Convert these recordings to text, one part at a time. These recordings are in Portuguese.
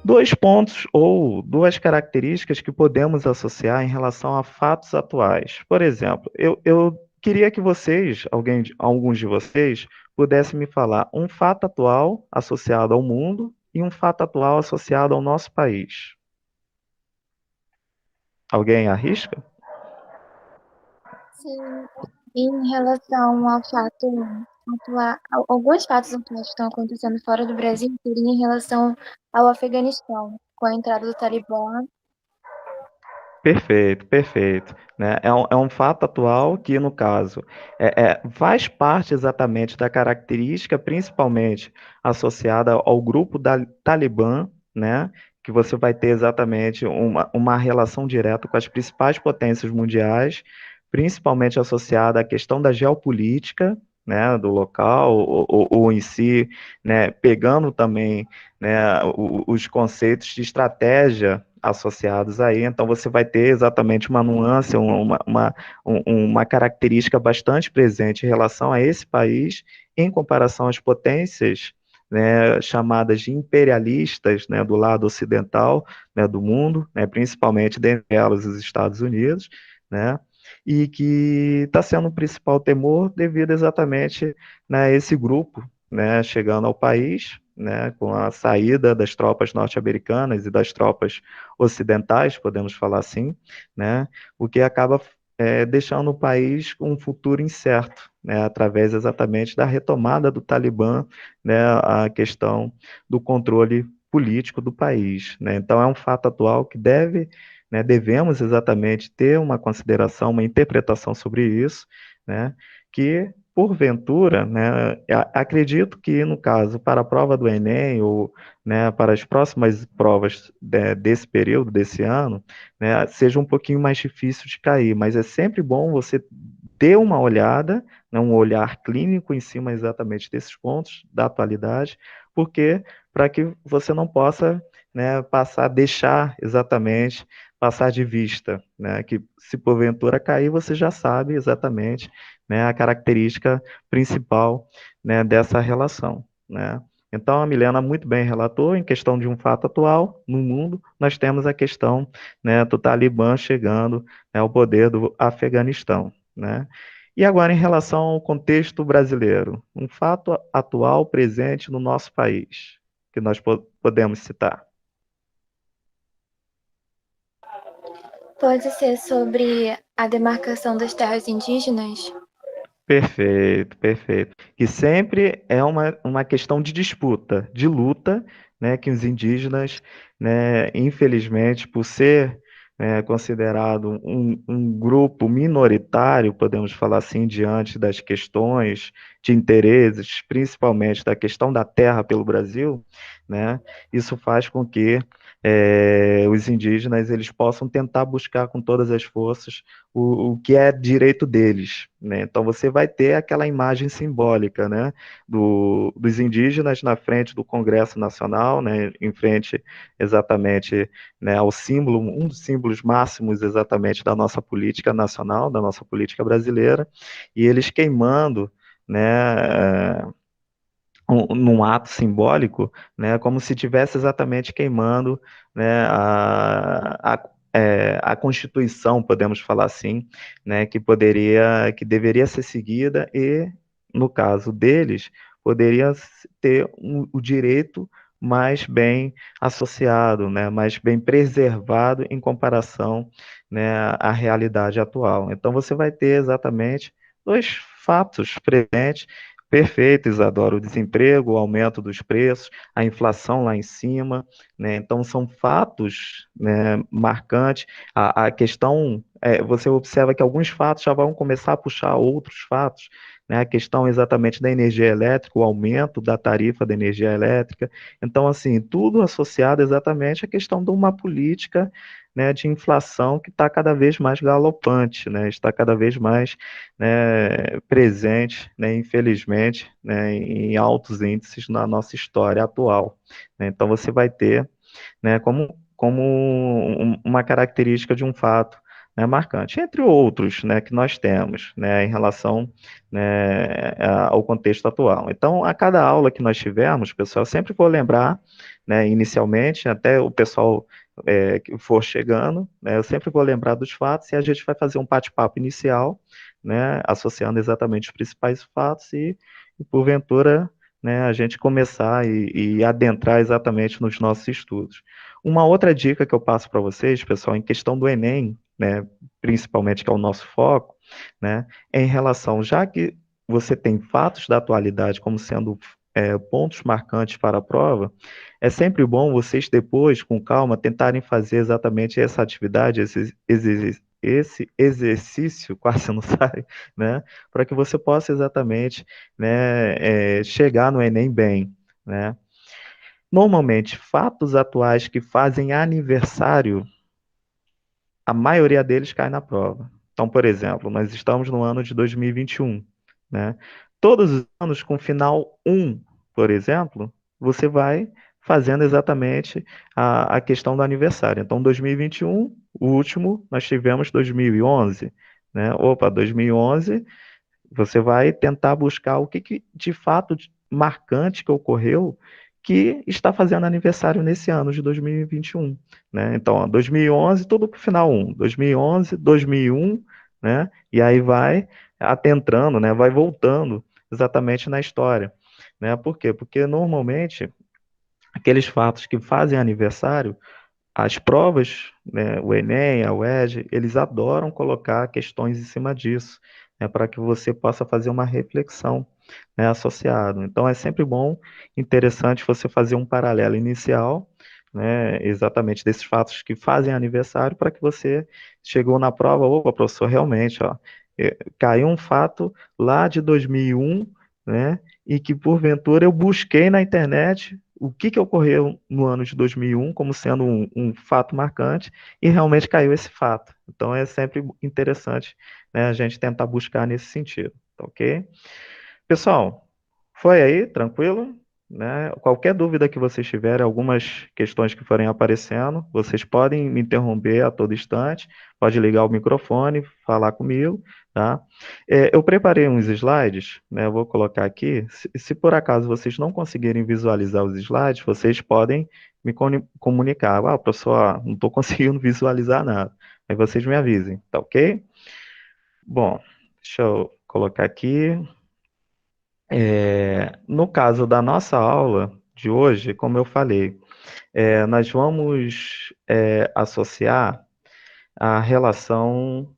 dois pontos ou duas características que podemos associar em relação a fatos atuais. Por exemplo, eu queria que vocês, alguns de vocês, pudessem me falar um fato atual associado ao mundo e um fato atual associado ao nosso país. Alguém arrisca? Sim, em relação ao fato atual, alguns fatos atuais que estão acontecendo fora do Brasil seria em relação ao Afeganistão, com a entrada do Talibã. Perfeito, perfeito. Né? É um fato atual que, no caso, faz parte exatamente da característica, principalmente associada ao grupo da Talibã, né? Que você vai ter exatamente uma relação direta com as principais potências mundiais, principalmente associada à questão da geopolítica, né, do local, ou em si, né, pegando também, né, os conceitos de estratégia associados aí, então você vai ter exatamente uma nuance, uma característica bastante presente em relação a esse país, em comparação às potências, né, chamadas de imperialistas, né, do lado ocidental, né, do mundo, né, principalmente dentre elas os Estados Unidos, né, e que está sendo o principal temor devido exatamente, né, a esse grupo, né, chegando ao país, né, com a saída das tropas norte-americanas e das tropas ocidentais, podemos falar assim, né, o que acaba deixando o país com um futuro incerto, né, através exatamente da retomada do Talibã, né, a questão do controle político do país, né. Então é um fato atual que né, devemos exatamente ter uma consideração, uma interpretação sobre isso, né, que porventura, né, acredito que no caso para a prova do Enem ou, né, para as próximas provas desse período, desse ano, né, seja um pouquinho mais difícil de cair, mas é sempre bom você ter uma olhada, né, um olhar clínico em cima exatamente desses pontos da atualidade, porque para que você não possa, né, deixar exatamente passar de vista, né, que se porventura cair, você já sabe exatamente, né, a característica principal, né, dessa relação, né. Então, a Milena muito bem relatou, em questão de um fato atual no mundo, nós temos a questão, né, do Talibã chegando, né, ao poder do Afeganistão, né. E agora, em relação ao contexto brasileiro, um fato atual presente no nosso país, que nós podemos citar. Pode ser sobre a demarcação das terras indígenas? Perfeito, perfeito. Que sempre é uma questão de disputa, de luta, né, que os indígenas, né, infelizmente, por ser, né, considerado um grupo minoritário, podemos falar assim, diante das questões de interesses, principalmente da questão da terra pelo Brasil, né, isso faz com que os indígenas eles possam tentar buscar com todas as forças o que é direito deles, né? Então você vai ter aquela imagem simbólica, né, dos indígenas na frente do Congresso Nacional, né, em frente exatamente, né, ao símbolo, um dos símbolos máximos exatamente da nossa política nacional, da nossa política brasileira, e eles queimando, né, num ato simbólico, né, como se tivesse exatamente queimando, né, a Constituição, podemos falar assim, né, que deveria ser seguida e, no caso deles, poderia ter o direito mais bem associado, né, mais bem preservado em comparação, né, à realidade atual. Então você vai ter exatamente dois fatos presentes. Perfeito, Isadora. O desemprego, o aumento dos preços, a inflação lá em cima, né? Então, são fatos, né, marcantes. A questão, você observa que alguns fatos já vão começar a puxar outros fatos, né? A questão exatamente da energia elétrica, o aumento da tarifa da energia elétrica. Então, assim, tudo associado exatamente à questão de uma política, né, de inflação que está cada vez mais galopante, né? Está cada vez mais, né, presente, né, infelizmente, né, em altos índices na nossa história atual, né? Então você vai ter, né, como uma característica de um fato, né, marcante, entre outros, né, que nós temos, né, em relação, né, ao contexto atual. Então, a cada aula que nós tivermos, pessoal, sempre vou lembrar, né, inicialmente, até o pessoal que for chegando, né, eu sempre vou lembrar dos fatos e a gente vai fazer um bate-papo inicial, né, associando exatamente os principais fatos e porventura, né, a gente começar e adentrar exatamente nos nossos estudos. Uma outra dica que eu passo para vocês, pessoal, em questão do Enem, né, principalmente que é o nosso foco, né, é em relação, já que você tem fatos da atualidade como sendo pontos marcantes para a prova, é sempre bom vocês depois, com calma, tentarem fazer exatamente essa atividade, esse exercício, quase não sai, né, para que você possa exatamente, né, chegar no Enem bem, né. Normalmente, fatos atuais que fazem aniversário, a maioria deles cai na prova. Então, por exemplo, nós estamos no ano de 2021, né? Todos os anos com final um, por exemplo, você vai fazendo exatamente a questão do aniversário. Então, 2021, o último, nós tivemos 2011, né? Opa, 2011, você vai tentar buscar o que de fato marcante que ocorreu que está fazendo aniversário nesse ano de 2021, né? Então, ó, 2011, tudo para o final 1, 2011, 2001, né? E aí vai adentrando, né? Vai voltando exatamente na história, né? Por quê? Porque normalmente aqueles fatos que fazem aniversário, as provas, né, o Enem, a UERJ, eles adoram colocar questões em cima disso, né, para que você possa fazer uma reflexão, né, associado. Então é sempre bom, interessante você fazer um paralelo inicial, né, exatamente desses fatos que fazem aniversário, para que você chegou na prova, opa, professor, realmente, ó, caiu um fato lá de 2001, né, e que porventura eu busquei na internet o que ocorreu no ano de 2001 como sendo um fato marcante e realmente caiu esse fato. Então é sempre interessante, né, a gente tentar buscar nesse sentido, tá ok? Pessoal, foi aí, tranquilo? Né? Qualquer dúvida que vocês tiverem, algumas questões que forem aparecendo, vocês podem me interromper a todo instante, pode ligar o microfone, falar comigo, tá? Eu preparei uns slides, né? Eu vou colocar aqui. Se por acaso vocês não conseguirem visualizar os slides, vocês podem me comunicar. Ah, professor, não estou conseguindo visualizar nada. Aí vocês me avisem, tá ok? Bom, deixa eu colocar aqui. No caso da nossa aula de hoje, como eu falei, nós vamos associar a relação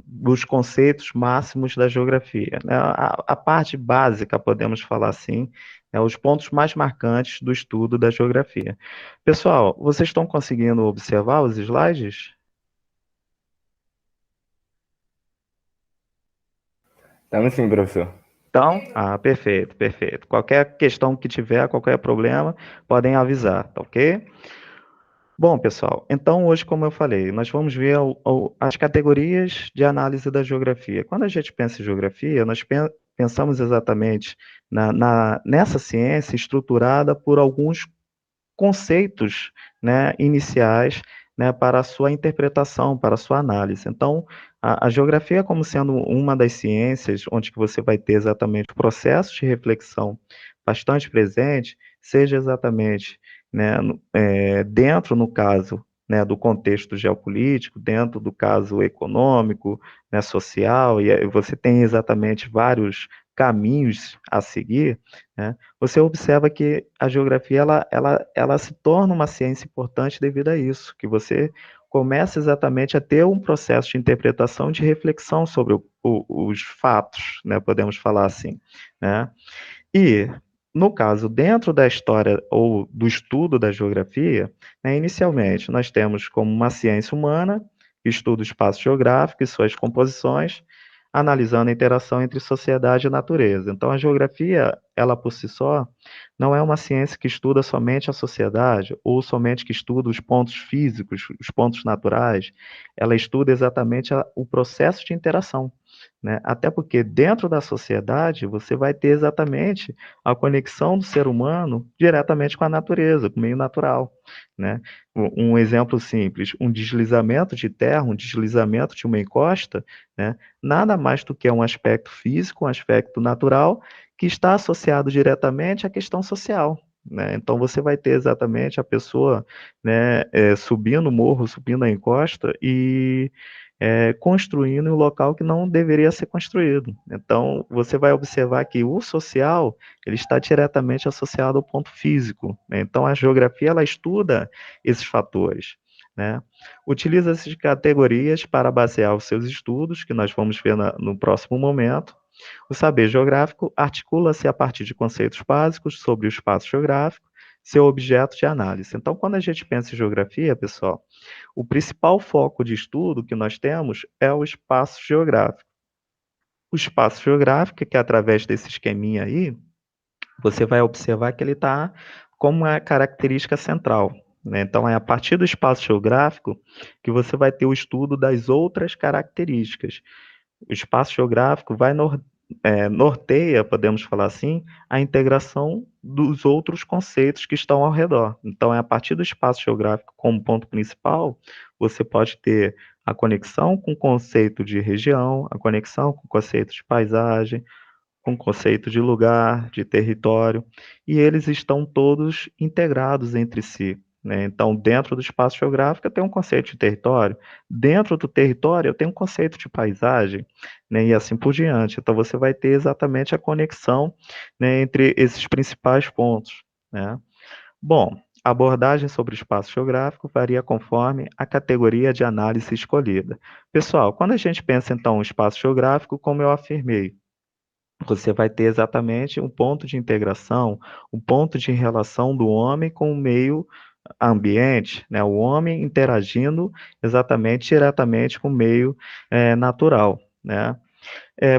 dos conceitos máximos da geografia, né? A parte básica, podemos falar assim, os pontos mais marcantes do estudo da geografia. Pessoal, vocês estão conseguindo observar os slides? Estamos sim, professor. Então, perfeito, perfeito. Qualquer questão que tiver, qualquer problema, podem avisar, tá ok? Bom, pessoal, então hoje, como eu falei, nós vamos ver as categorias de análise da geografia. Quando a gente pensa em geografia, nós pensamos exatamente nessa ciência estruturada por alguns conceitos, né, iniciais, né, para a sua interpretação, para a sua análise. Então, a geografia como sendo uma das ciências onde que você vai ter exatamente processos de reflexão bastante presente, seja exatamente, né, dentro, no caso, né, do contexto geopolítico, dentro do caso econômico, né, social, e aí você tem exatamente vários caminhos a seguir, né, você observa que a geografia ela se torna uma ciência importante devido a isso, que você começa exatamente a ter um processo de interpretação, de reflexão sobre os fatos, né, podemos falar assim, né? E, no caso, dentro da história ou do estudo da geografia, né, inicialmente nós temos como uma ciência humana, que estuda o espaço geográfico e suas composições, analisando a interação entre sociedade e natureza. Então, a geografia, ela por si só, não é uma ciência que estuda somente a sociedade ou somente que estuda os pontos físicos, os pontos naturais. Ela estuda exatamente o processo de interação. né? Até porque dentro da sociedade você vai ter exatamente a conexão do ser humano diretamente com a natureza, com o meio natural, né? Um exemplo simples, um deslizamento de terra, um deslizamento de uma encosta, né? Nada mais do que um aspecto físico, um aspecto natural, que está associado diretamente à questão social, né? Então você vai ter exatamente a pessoa, né, subindo o morro, subindo a encosta e construindo em um local que não deveria ser construído. Então você vai observar que o social ele está diretamente associado ao ponto físico, né? Então a geografia ela estuda esses fatores, né? Utiliza-se de categorias para basear os seus estudos, que nós vamos ver no próximo momento. O saber geográfico articula-se a partir de conceitos básicos sobre o espaço geográfico, seu objeto de análise. Então, quando a gente pensa em geografia, pessoal, o principal foco de estudo que nós temos é o espaço geográfico. O espaço geográfico, que é através desse esqueminha aí, você vai observar que ele está como uma característica central, né? Então, é a partir do espaço geográfico que você vai ter o estudo das outras características. O espaço geográfico vai norteia, podemos falar assim, a integração dos outros conceitos que estão ao redor. Então, é a partir do espaço geográfico como ponto principal, você pode ter a conexão com o conceito de região, a conexão com o conceito de paisagem, com o conceito de lugar, de território, e eles estão todos integrados entre si, né? Então, dentro do espaço geográfico, eu tenho um conceito de território, dentro do território, eu tenho um conceito de paisagem, né? E assim por diante. Então, você vai ter exatamente a conexão, né, entre esses principais pontos, né? Bom, a abordagem sobre o espaço geográfico varia conforme a categoria de análise escolhida. Pessoal, quando a gente pensa então em espaço geográfico, como eu afirmei, você vai ter exatamente um ponto de integração, um ponto de relação do homem com o meio ambiente, né? O homem interagindo exatamente diretamente com o meio natural, né?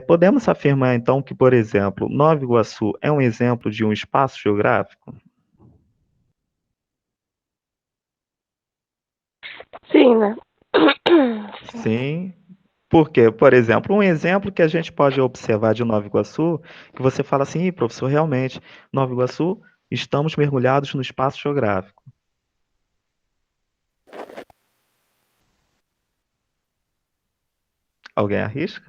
Podemos afirmar então que, por exemplo, Nova Iguaçu é um exemplo de um espaço geográfico? Sim, né? Sim. Por quê? Por exemplo, um exemplo que a gente pode observar de Nova Iguaçu, que você fala assim: "Ih, professor, realmente, Nova Iguaçu, estamos mergulhados no espaço geográfico". Alguém arrisca?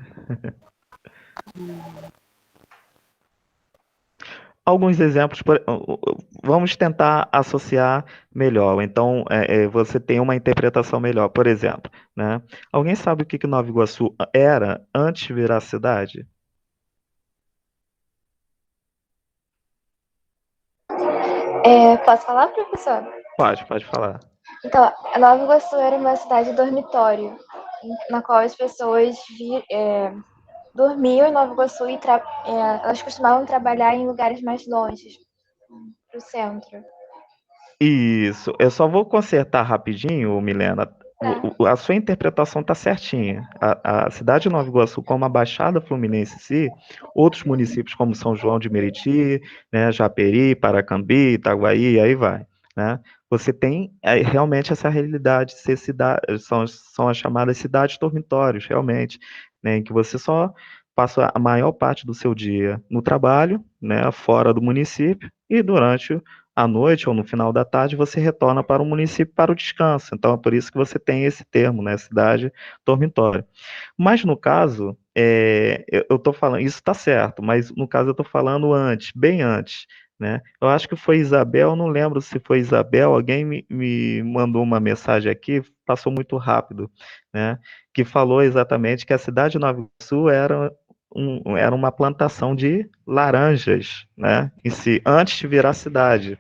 Alguns exemplos, vamos tentar associar melhor. Então, você tem uma interpretação melhor. Por exemplo, né? Alguém sabe o que Nova Iguaçu era antes de virar cidade? Posso falar, professor? Pode falar. Então, a Nova Iguaçu era uma cidade dormitório, na qual as pessoas dormiam em Nova Iguaçu e elas costumavam trabalhar em lugares mais longe, para o centro. Isso. Eu só vou consertar rapidinho, Milena. Tá. A sua interpretação está certinha. A cidade de Nova Iguaçu, como a Baixada Fluminense em si, outros municípios como São João de Meriti, né, Japeri, Paracambi, Itaguaí, aí vai, né? Você tem realmente essa realidade de ser cidade, são as chamadas cidades dormitórios, realmente, né, em que você só passa a maior parte do seu dia no trabalho, né, fora do município, e durante à noite ou no final da tarde você retorna para o município para o descanso. Então é por isso que você tem esse termo, né, cidade dormitório. Mas no caso, eu estou falando, isso está certo, mas no caso eu estou falando antes, bem antes, né? Eu acho que foi Isabel, não lembro se foi Isabel, alguém me mandou uma mensagem aqui, passou muito rápido, né? Que falou exatamente que a cidade de Nova Iguaçu era uma plantação de laranjas, né, em si, antes de virar cidade,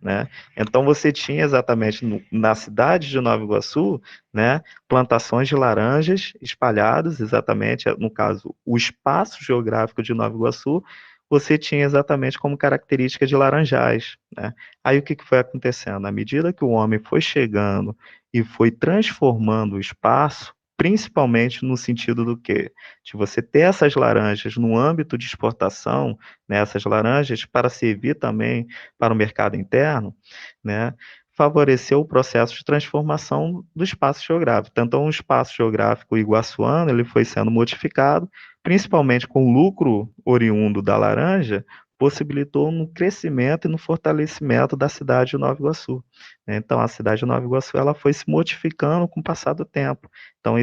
né? Então você tinha exatamente na cidade de Nova Iguaçu, né, plantações de laranjas espalhadas, exatamente, no caso, o espaço geográfico de Nova Iguaçu, você tinha exatamente como característica de laranjais, né? Aí o que foi acontecendo? À medida que o homem foi chegando e foi transformando o espaço, principalmente no sentido do quê? De você ter essas laranjas no âmbito de exportação, né, essas laranjas para servir também para o mercado interno, né, favoreceu o processo de transformação do espaço geográfico. Então, o espaço geográfico iguaçuano ele foi sendo modificado, principalmente com o lucro oriundo da laranja, possibilitou no crescimento e no fortalecimento da cidade de Nova Iguaçu. Então, a cidade de Nova Iguaçu ela foi se modificando com o passar do tempo. Então,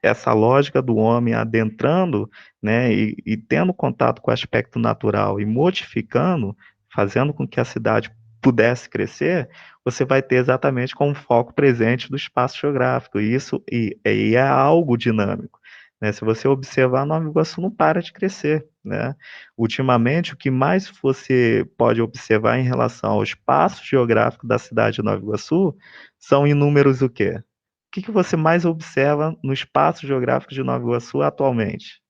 essa lógica do homem adentrando, né, e tendo contato com o aspecto natural e modificando, fazendo com que a cidade pudesse crescer, você vai ter exatamente como foco presente do espaço geográfico. E é algo dinâmico. Né? Se você observar, Nova Iguaçu não para de crescer. Né? Ultimamente, o que mais você pode observar em relação ao espaço geográfico da cidade de Nova Iguaçu são inúmeros o quê? O que você mais observa no espaço geográfico de Nova Iguaçu atualmente?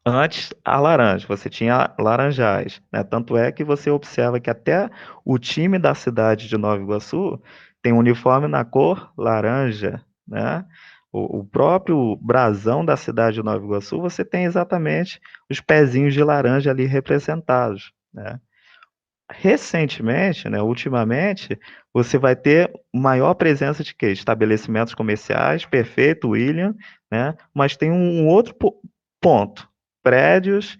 Antes, a laranja, você tinha laranjais, né? Tanto é que você observa que até o time da cidade de Nova Iguaçu tem um uniforme na cor laranja, né? O próprio brasão da cidade de Nova Iguaçu, você tem exatamente os pezinhos de laranja ali representados, né? Recentemente, né, ultimamente, você vai ter maior presença de quê? Estabelecimentos comerciais, perfeito, William, né? Mas tem um outro ponto. Prédios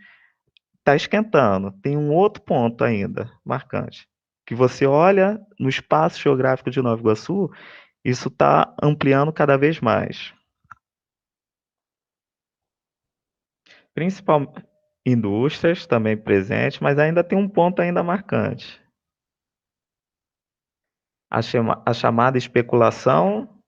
está esquentando. Tem um outro ponto ainda marcante. Que você olha no espaço geográfico de Nova Iguaçu, isso está ampliando cada vez mais. Principalmente indústrias também presentes, mas ainda tem um ponto ainda marcante. A chamada especulação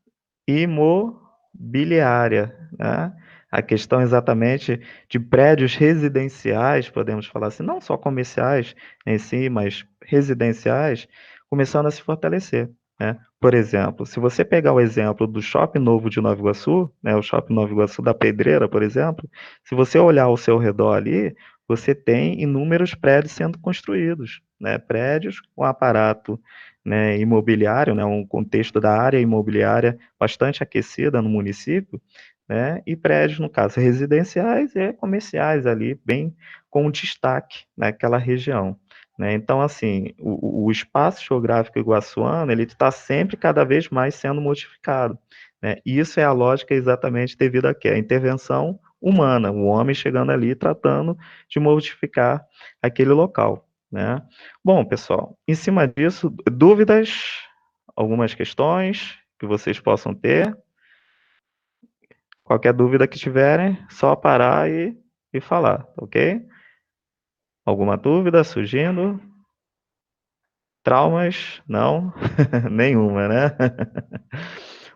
imobiliária, né? A questão exatamente de prédios residenciais, podemos falar assim, não só comerciais em si, mas residenciais, começando a se fortalecer, né? Por exemplo, se você pegar o exemplo do Shopping Novo de Nova Iguaçu, né, o Shopping Nova Iguaçu da Pedreira, por exemplo, se você olhar ao seu redor ali, você tem inúmeros prédios sendo construídos, né? Prédios com aparato, né, imobiliário, né, um contexto da área imobiliária bastante aquecida no município, né, e prédios, no caso, residenciais e comerciais ali, bem com destaque naquela região. Né? Então, assim, o espaço geográfico iguaçuano, ele está sempre cada vez mais sendo modificado. Né? E isso é a lógica exatamente devido a quê? A intervenção humana, o homem chegando ali tratando de modificar aquele local. Né? Bom, pessoal, em cima disso, dúvidas, algumas questões que vocês possam ter. Qualquer dúvida que tiverem, só parar e falar, ok? Alguma dúvida surgindo? Traumas? Não? Nenhuma, né?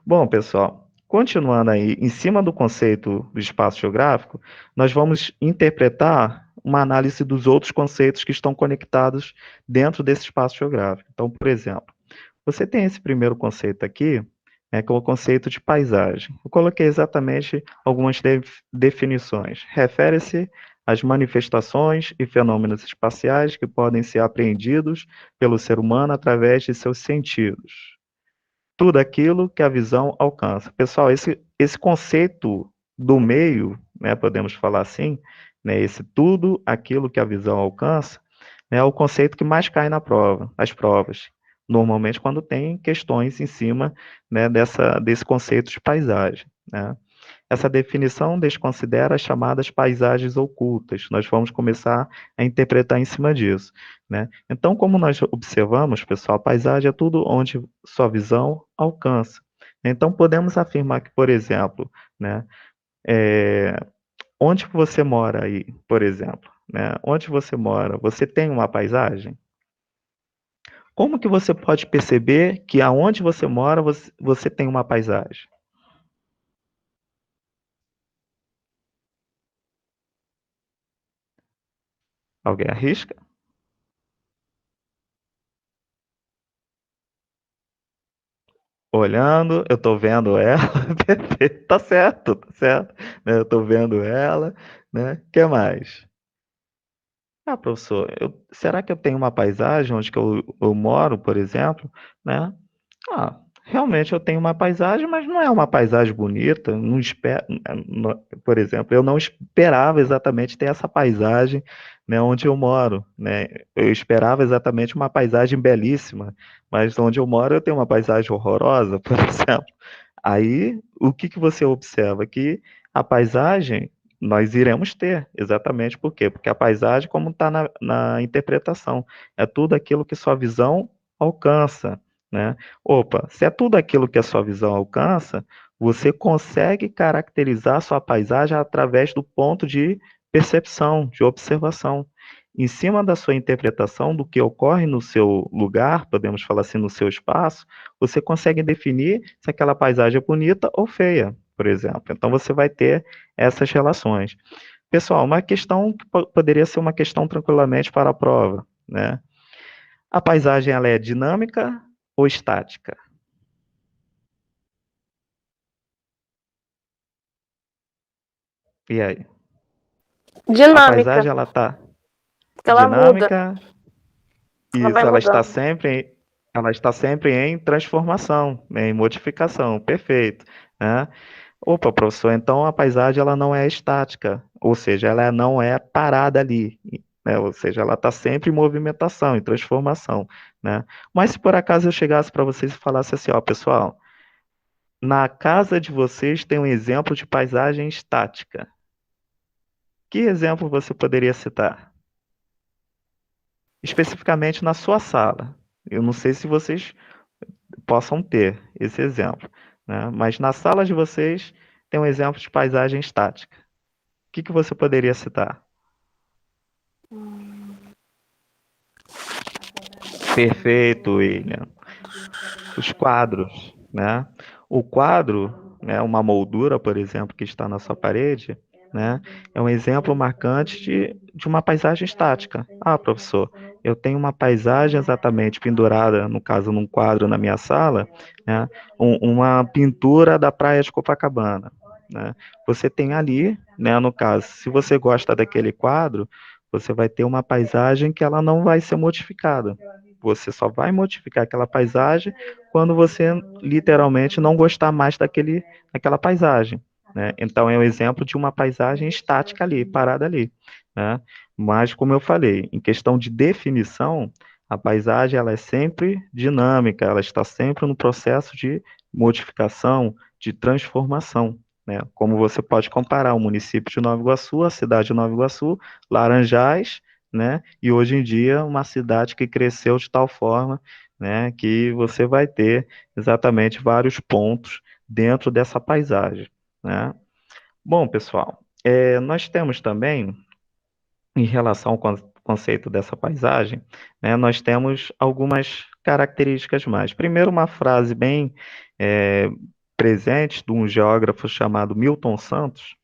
Bom, pessoal, continuando aí, em cima do conceito do espaço geográfico, nós vamos interpretar uma análise dos outros conceitos que estão conectados dentro desse espaço geográfico. Então, por exemplo, você tem esse primeiro conceito aqui, que é o conceito de paisagem. Eu coloquei exatamente algumas definições. Refere-se às manifestações e fenômenos espaciais que podem ser apreendidos pelo ser humano através de seus sentidos. Tudo aquilo que a visão alcança. Pessoal, esse conceito do meio, né, podemos falar assim, né, esse tudo aquilo que a visão alcança, é o conceito que mais cai na prova, as provas. Normalmente quando tem questões em cima, né, desse conceito de paisagem. Né? Essa definição desconsidera as chamadas paisagens ocultas. Nós vamos começar a interpretar em cima disso. Né? Então, como nós observamos, pessoal, a paisagem é tudo onde sua visão alcança. Então, podemos afirmar que, por exemplo, né, é, onde você mora aí, por exemplo, né, onde você mora, você tem uma paisagem? Como que você pode perceber que aonde você mora, você tem uma paisagem? Alguém arrisca? Olhando, eu tô vendo ela, perfeito, tá certo, né, eu tô vendo ela, né, que mais? Ah, professor, será que eu tenho uma paisagem onde que eu moro, por exemplo, né? Ah, realmente eu tenho uma paisagem, mas não é uma paisagem bonita. Não espero, por exemplo, eu não esperava exatamente ter essa paisagem, né, onde eu moro, né? Eu esperava exatamente uma paisagem belíssima, mas onde eu moro eu tenho uma paisagem horrorosa, por exemplo. Aí, o que que você observa? Que a paisagem nós iremos ter, exatamente por quê? Porque a paisagem, como está na interpretação, é tudo aquilo que sua visão alcança, né? Opa, se é tudo aquilo que a sua visão alcança, você consegue caracterizar sua paisagem através do ponto de percepção, de observação. Em cima da sua interpretação do que ocorre no seu lugar, podemos falar assim, no seu espaço, você consegue definir se aquela paisagem é bonita ou feia, por exemplo. Então você vai ter essas relações. Pessoal, uma questão que poderia ser uma questão tranquilamente para a prova, né? A paisagem ela é dinâmica ou estática? E aí? A Dinâmica, paisagem ela tá porque ela muda, dinâmica, ela vai isso, mudando. ela está sempre em transformação, né, em modificação, perfeito, né? Opa, professor, então a paisagem ela não é estática, ou seja, ela não é parada ali, né? Ou seja, ela está sempre em movimentação, em transformação, né? Mas se por acaso eu chegasse para vocês e falasse assim, ó, pessoal, na casa de vocês tem um exemplo de paisagem estática. Que exemplo você poderia citar? Especificamente na sua sala. Eu não sei se vocês possam ter esse exemplo, né? Mas na sala de vocês tem um exemplo de paisagem estática. O que que você poderia citar? Perfeito, William. Os quadros, né? O quadro, né, uma moldura, por exemplo, que está na sua parede, né, é um exemplo marcante de uma paisagem estática. Ah, professor, eu tenho uma paisagem exatamente pendurada, no caso, num quadro na minha sala, né, uma pintura da praia de Copacabana, né? Você tem ali, né, no caso, se você gosta daquele quadro, você vai ter uma paisagem que ela não vai ser modificada. Você só vai modificar aquela paisagem quando você literalmente não gostar mais daquela paisagem, né? Então é um exemplo de uma paisagem estática ali, parada ali, né? Mas como eu falei, em questão de definição, a paisagem ela é sempre dinâmica, ela está sempre no processo de modificação, de transformação, né? Como você pode comparar o município de Nova Iguaçu, a cidade de Nova Iguaçu, Laranjais, né? E hoje em dia uma cidade que cresceu de tal forma, né, que você vai ter exatamente vários pontos dentro dessa paisagem, né? Bom, pessoal, nós temos também, em relação ao conceito dessa paisagem, né, nós temos algumas características mais. Primeiro, uma frase bem é, presente de um geógrafo chamado Milton Santos,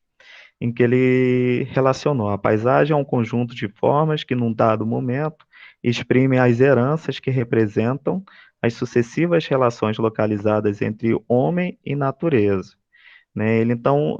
em que ele relacionou a paisagem a um conjunto de formas que, num dado momento, exprimem as heranças que representam as sucessivas relações localizadas entre homem e natureza, né? Ele então,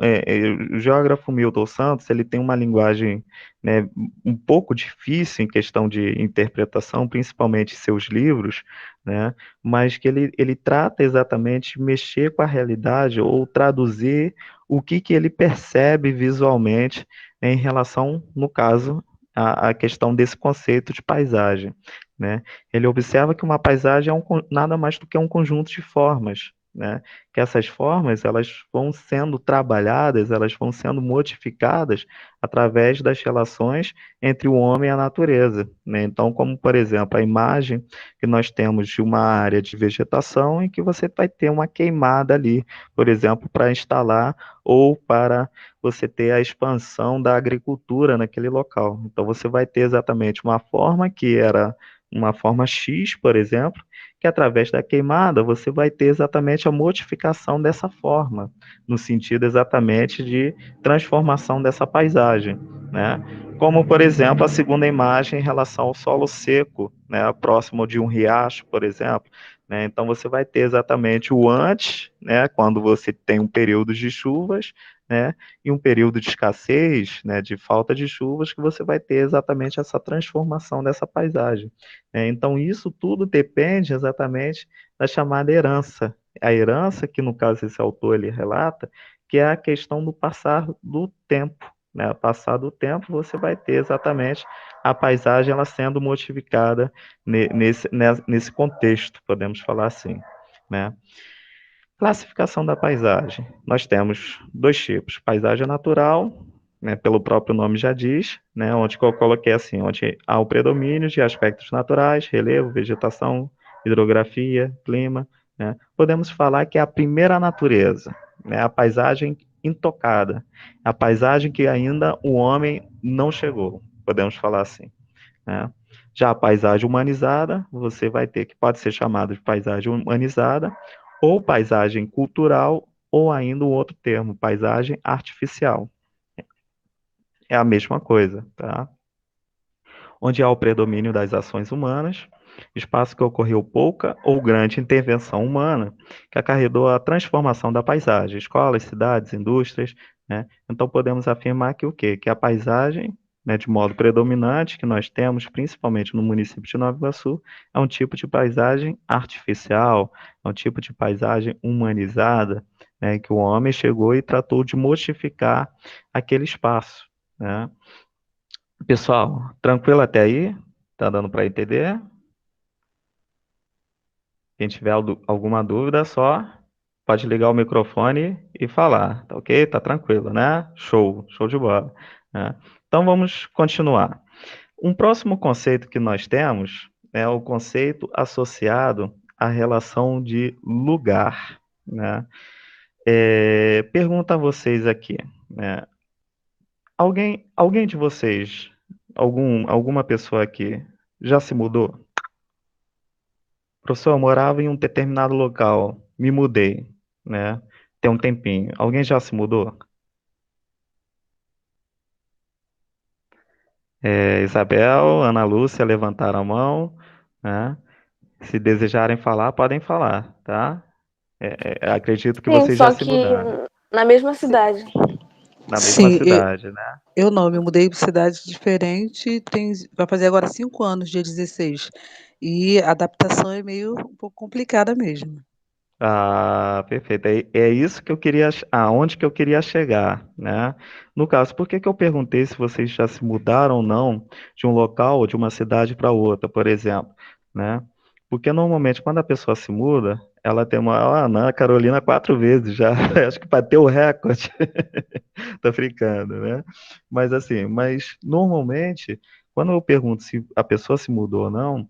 o geógrafo Milton Santos, ele tem uma linguagem, né, um pouco difícil em questão de interpretação, principalmente em seus livros, né, mas que ele trata exatamente de mexer com a realidade ou traduzir o que ele percebe visualmente em relação, no caso, à questão desse conceito de paisagem, né? Ele observa que uma paisagem é nada mais do que um conjunto de formas, né? Que essas formas elas vão sendo trabalhadas, elas vão sendo modificadas através das relações entre o homem e a natureza, né? Então, como por exemplo, a imagem que nós temos de uma área de vegetação em que você vai ter uma queimada ali, por exemplo, para instalar ou para você ter a expansão da agricultura naquele local. Então, você vai ter exatamente uma forma que era uma forma X, por exemplo, que através da queimada você vai ter exatamente a modificação dessa forma, no sentido exatamente de transformação dessa paisagem, né? Como, por exemplo, a segunda imagem em relação ao solo seco, né, próximo de um riacho, por exemplo, né? Então você vai ter exatamente o antes, né, quando você tem um período de chuvas, né, e um período de escassez, né, de falta de chuvas, que você vai ter exatamente essa transformação dessa paisagem. Então, isso tudo depende exatamente da chamada herança, a herança que, no caso, esse autor ele relata, que é a questão do passar do tempo, né? Passar do tempo, você vai ter exatamente a paisagem ela sendo modificada nesse contexto, podemos falar assim, né? Classificação da paisagem. Nós temos dois tipos: paisagem natural, né, pelo próprio nome já diz, né, onde eu coloquei assim, onde há o predomínio de aspectos naturais, relevo, vegetação, hidrografia, clima, né. Podemos falar que é a primeira natureza, né, a paisagem intocada, a paisagem que ainda o homem não chegou, podemos falar assim, né. Já a paisagem humanizada, você vai ter que pode ser chamada de paisagem humanizada, ou paisagem cultural, ou ainda um outro termo, paisagem artificial. É a mesma coisa, tá? Onde há o predomínio das ações humanas, espaço que ocorreu pouca ou grande intervenção humana, que acarretou a transformação da paisagem, escolas, cidades, indústrias, né? Então podemos afirmar que o quê? Que a paisagem, né, de modo predominante, que nós temos principalmente no município de Nova Iguaçu, é um tipo de paisagem artificial, é um tipo de paisagem humanizada, né, que o homem chegou e tratou de modificar aquele espaço, né? Pessoal, tranquilo até aí? Tá dando para entender? Quem tiver alguma dúvida, só pode ligar o microfone e falar, tá ok? Tá tranquilo, né? Show, show de bola, né? Então vamos continuar. Um próximo conceito que nós temos é o conceito associado à relação de lugar, né? Pergunta a vocês aqui, né? Alguém de vocês, alguma pessoa aqui já se mudou? Professor, eu morava em um determinado local, me mudei, né? Tem um tempinho. Alguém já se mudou? Isabel, Ana Lúcia levantaram a mão, né? Se desejarem falar, podem falar, tá? Acredito que Sim, vocês já só se que mudaram na mesma cidade. na mesma Sim, cidade, né? eu não, me mudei para cidade diferente, vai fazer agora 5 anos, dia 16. E a adaptação é meio um pouco complicada mesmo. Ah, perfeito. É isso que eu queria, aonde que eu queria chegar, né? No caso, por que que eu perguntei se vocês já se mudaram ou não de um local, de uma cidade para outra, por exemplo, né? Porque normalmente quando a pessoa se muda, ela tem uma, Ana Carolina 4 vezes já, acho que bateu o recorde. Tô brincando, né? Mas normalmente, quando eu pergunto se a pessoa se mudou ou não,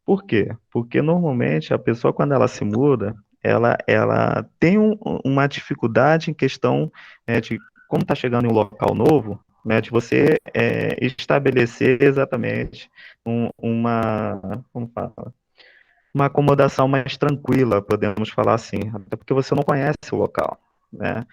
por quê? Porque normalmente a pessoa, quando ela se muda, ela tem uma dificuldade em questão de como está chegando em um local novo, né, de você estabelecer exatamente como fala? Uma acomodação mais tranquila, podemos falar assim, até porque você não conhece o local, né?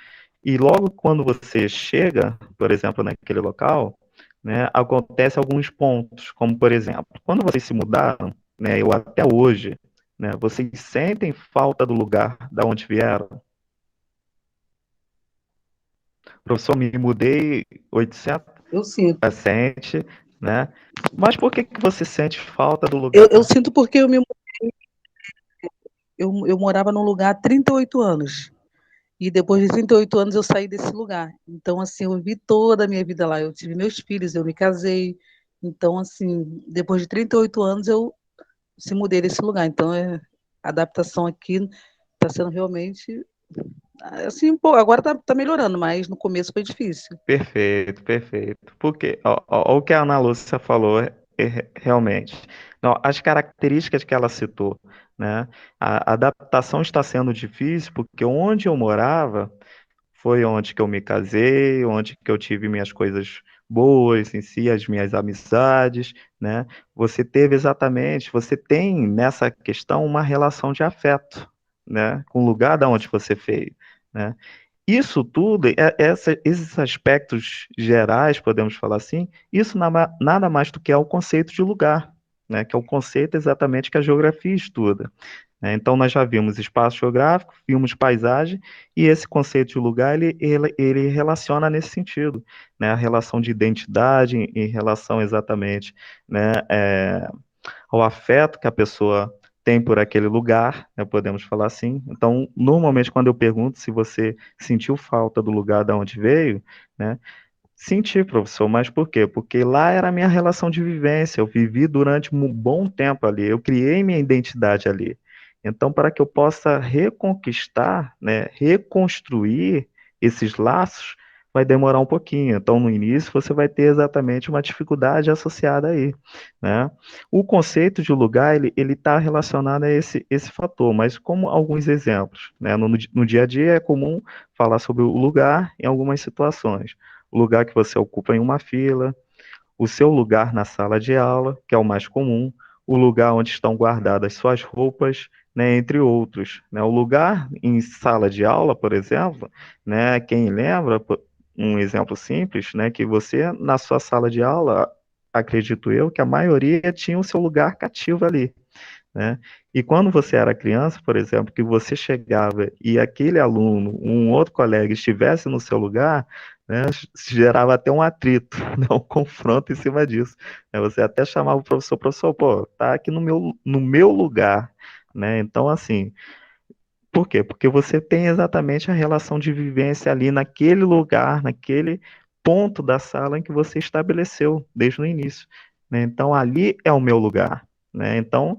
E logo quando você chega, por exemplo, naquele local, né, acontece alguns pontos, como por exemplo, quando vocês se mudaram, né, ou até hoje, né, vocês sentem falta do lugar da onde vieram? Professor, me mudei 800, Eu sinto. sente, né? Mas por que que você sente falta do Eu lugar? sinto porque eu morava num lugar há 38 anos. E depois de 38 anos eu saí desse lugar. Então, assim, eu vivi toda a minha vida lá. Eu tive meus filhos, eu me casei. Então, assim, depois de 38 anos eu se mudei desse lugar. Então, a adaptação aqui está sendo realmente assim, pô, agora tá melhorando, mas no começo foi difícil. Perfeito, perfeito. Porque ó, o que a Ana Lúcia falou realmente. Não, as características que ela citou, né? A adaptação está sendo difícil porque onde eu morava foi onde que eu me casei, onde que eu tive minhas coisas boas em si, as minhas amizades, né? Você tem nessa questão uma relação de afeto, né? Com o lugar da onde você veio, né? Isso tudo, esses aspectos gerais, podemos falar assim, isso nada mais do que é o conceito de lugar, né? Que é o conceito exatamente que a geografia estuda, né? Então, nós já vimos espaço geográfico, vimos paisagem, e esse conceito de lugar, ele relaciona nesse sentido, né? A relação de identidade em relação exatamente, né, ao afeto que a pessoa tem por aquele lugar, né, podemos falar assim. Então, normalmente, quando eu pergunto se você sentiu falta do lugar da onde veio, né, senti, professor, mas por quê? Porque lá era a minha relação de vivência, eu vivi durante um bom tempo ali, eu criei minha identidade ali. Então, para que eu possa reconquistar, né, reconstruir esses laços, vai demorar um pouquinho. Então, no início, você vai ter exatamente uma dificuldade associada aí, né? O conceito de lugar, ele está relacionado a esse fator, mas como alguns exemplos, né? No dia a dia é comum falar sobre o lugar em algumas situações. O lugar que você ocupa em uma fila, o seu lugar na sala de aula, que é o mais comum, o lugar onde estão guardadas suas roupas, né, entre outros, né? O lugar em sala de aula, por exemplo, né, quem lembra, um exemplo simples, né, que você na sua sala de aula, acredito eu, que a maioria tinha o seu lugar cativo ali, né? E quando você era criança, por exemplo, que você chegava e aquele aluno, um outro colega estivesse no seu lugar, né, gerava até um atrito, né, um confronto em cima disso, né? Você até chamava o professor, pô, tá aqui no meu lugar, né? Então, assim, por quê? Porque você tem exatamente a relação de vivência ali naquele lugar, naquele ponto da sala em que você estabeleceu desde o início, né? Então, ali é o meu lugar, né? Então,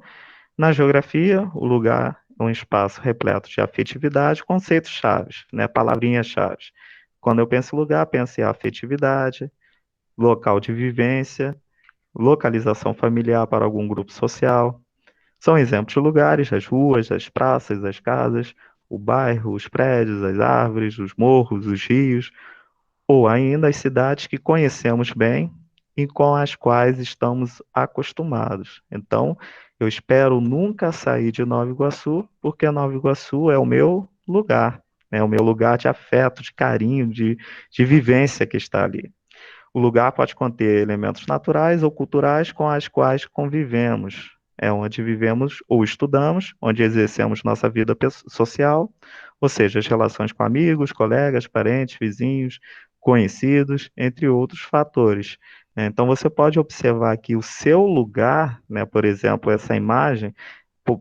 na geografia, o lugar é um espaço repleto de afetividade, conceitos chaves, né, palavrinhas chaves. Quando eu penso em lugar, penso em afetividade, local de vivência, localização familiar para algum grupo social. São exemplos de lugares, as ruas, as praças, as casas, o bairro, os prédios, as árvores, os morros, os rios, ou ainda as cidades que conhecemos bem e com as quais estamos acostumados. Então, eu espero nunca sair de Nova Iguaçu, porque Nova Iguaçu é o meu lugar, é o meu lugar de afeto, de carinho, de vivência que está ali. O lugar pode conter elementos naturais ou culturais com as quais convivemos. É onde vivemos ou estudamos, onde exercemos nossa vida social, ou seja, as relações com amigos, colegas, parentes, vizinhos, conhecidos, entre outros fatores. Então, você pode observar que o seu lugar, né, por exemplo, essa imagem,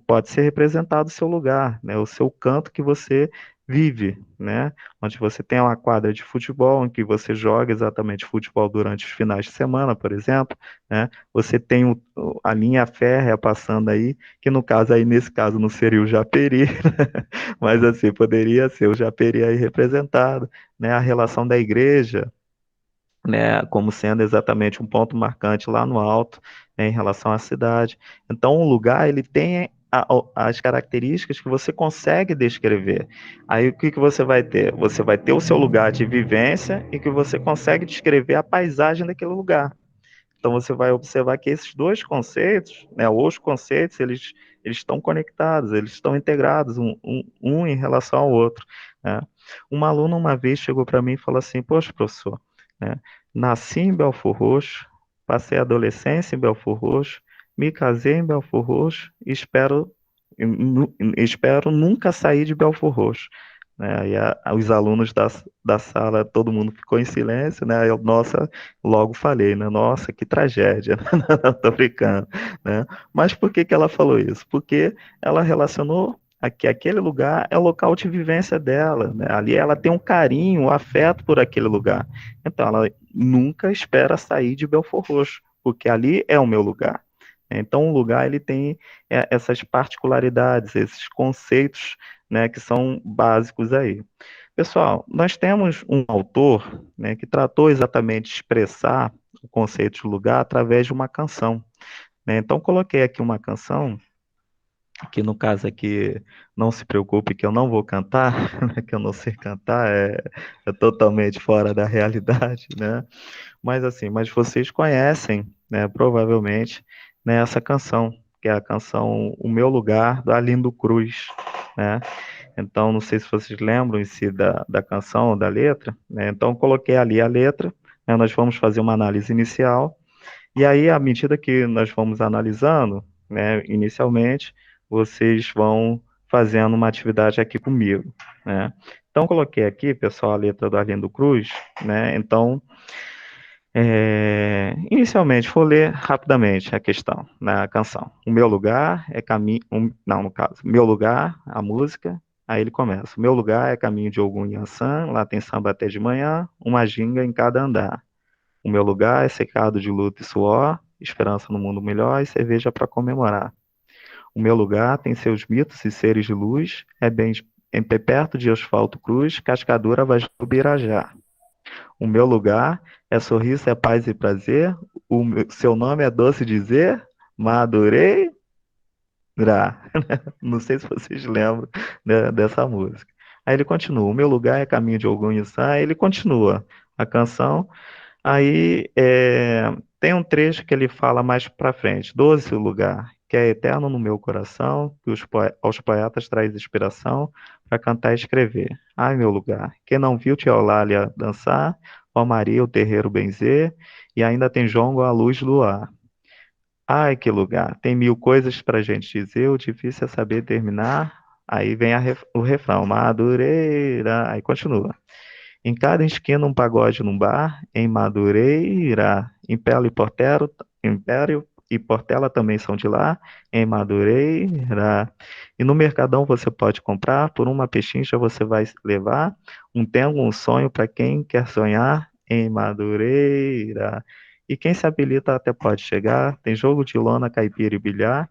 pode ser representado o seu lugar, né, o seu canto que você vive, né, onde você tem uma quadra de futebol, em que você joga exatamente futebol durante os finais de semana, por exemplo, né, você tem a linha férrea passando aí, que no caso aí, nesse caso, não seria o Japeri, mas assim, poderia ser o Japeri aí representado, né, a relação da igreja, né, como sendo exatamente um ponto marcante lá no alto, né, em relação à cidade. Então, o lugar ele tem as características que você consegue descrever. Aí, o que que você vai ter? Você vai ter o seu lugar de vivência e que você consegue descrever a paisagem daquele lugar. Então, você vai observar que esses dois conceitos, né, os conceitos, eles estão conectados, eles estão integrados, um em relação ao outro, né? Uma aluna uma vez chegou para mim e falou assim, poxa, professor, né, nasci em Belford Roxo, passei a adolescência em Belford Roxo, me casei em Belford Roxo e espero nunca sair de Belford Roxo, né? E os alunos da sala, todo mundo ficou em silêncio, né? Eu, nossa, logo falei, né? Nossa, que tragédia, não tô brincando, né? Mas por que que ela falou isso? Porque ela relacionou que aquele lugar é o local de vivência dela, né? Ali ela tem um carinho, um afeto por aquele lugar. Então ela nunca espera sair de Belford Roxo, porque ali é o meu lugar. Então o lugar ele tem essas particularidades, esses conceitos, né, que são básicos aí. Pessoal, nós temos um autor, né, que tratou exatamente de expressar o conceito de lugar através de uma canção, né? Então, coloquei aqui uma canção, que no caso aqui, não se preocupe que eu não vou cantar, né, que eu não sei cantar, é totalmente fora da realidade, né? Mas assim, mas vocês conhecem, né, provavelmente, né, essa canção, que é a canção O Meu Lugar, do Arlindo Cruz, né? Então, não sei se vocês lembram em si da canção ou da letra, né? Então, eu coloquei ali a letra, né? Nós vamos fazer uma análise inicial, e aí, à medida que nós vamos analisando, né, inicialmente, vocês vão fazendo uma atividade aqui comigo, né? Então, coloquei aqui, pessoal, a letra do Arlindo Cruz, né? Então, Inicialmente, vou ler rapidamente a questão, na canção. O meu lugar é caminho. Não, no caso, meu lugar, a música. Aí ele começa. O meu lugar é caminho de Ogum e Ançã, lá tem samba até de manhã, uma ginga em cada andar. O meu lugar é secado de luta e suor, esperança no mundo melhor e cerveja para comemorar. O meu lugar tem seus mitos e seres de luz, é bem em pé perto de asfalto cruz, cascadura vai do Birajá. O meu lugar é sorriso, é paz e prazer. Seu nome é doce dizer, Madureira. Não sei se vocês lembram, né, dessa música. Aí ele continua. O meu lugar é caminho de Ogum e Sá. Ele continua a canção. Aí tem um trecho que ele fala mais para frente. Doce o lugar, que é eterno no meu coração, que aos poetas traz inspiração para cantar e escrever. Ai, meu lugar, quem não viu Tia Eulália dançar, ó Maria, o terreiro benzer, e ainda tem jongo à luz do luar. Ai, que lugar, tem mil coisas para gente dizer, o difícil é saber terminar. Aí vem o refrão, Madureira, aí continua. Em cada esquina um pagode num bar, em Madureira, Império e Portela também são de lá, em Madureira. E no Mercadão você pode comprar, por uma pechincha você vai levar, um tengo, um sonho para quem quer sonhar, em Madureira. E quem se habilita até pode chegar, tem jogo de lona, caipira e bilhar,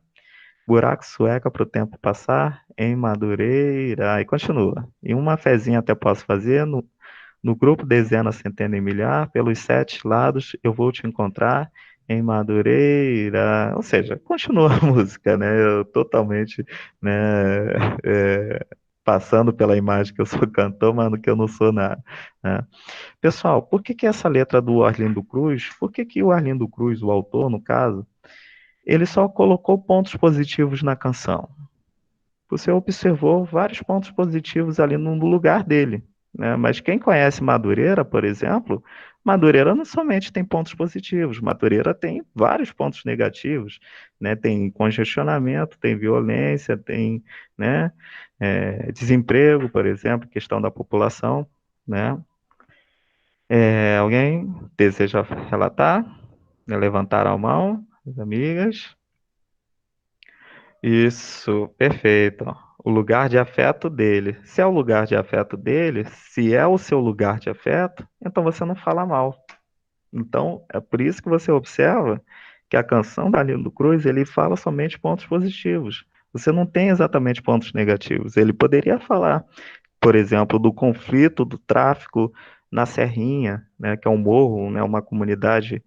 buraco sueca para o tempo passar, em Madureira. E continua. E uma fezinha até posso fazer, no grupo dezena, centena e milhar, pelos sete lados eu vou te encontrar em Madureira. Ou seja, continua a música, né? Eu totalmente, né, é, passando pela imagem que eu sou cantor, mas que eu não sou nada, né? Pessoal, por que que essa letra do Arlindo Cruz, por que que o Arlindo Cruz, o autor, no caso, ele só colocou pontos positivos na canção? Você observou vários pontos positivos ali no lugar dele, né? Mas quem conhece Madureira, por exemplo, Madureira não somente tem pontos positivos, Madureira tem vários pontos negativos, né? Tem congestionamento, tem violência, tem, né, desemprego, por exemplo, questão da população, né? Alguém deseja relatar? Levantar a mão, as amigas? Isso, perfeito. O lugar de afeto dele. Se é o lugar de afeto dele, se é o seu lugar de afeto, então você não fala mal. Então, é por isso que você observa que a canção da Arlindo Cruz, ele fala somente pontos positivos. Você não tem exatamente pontos negativos. Ele poderia falar, por exemplo, do conflito do tráfico na Serrinha, né, que é um morro, né, uma comunidade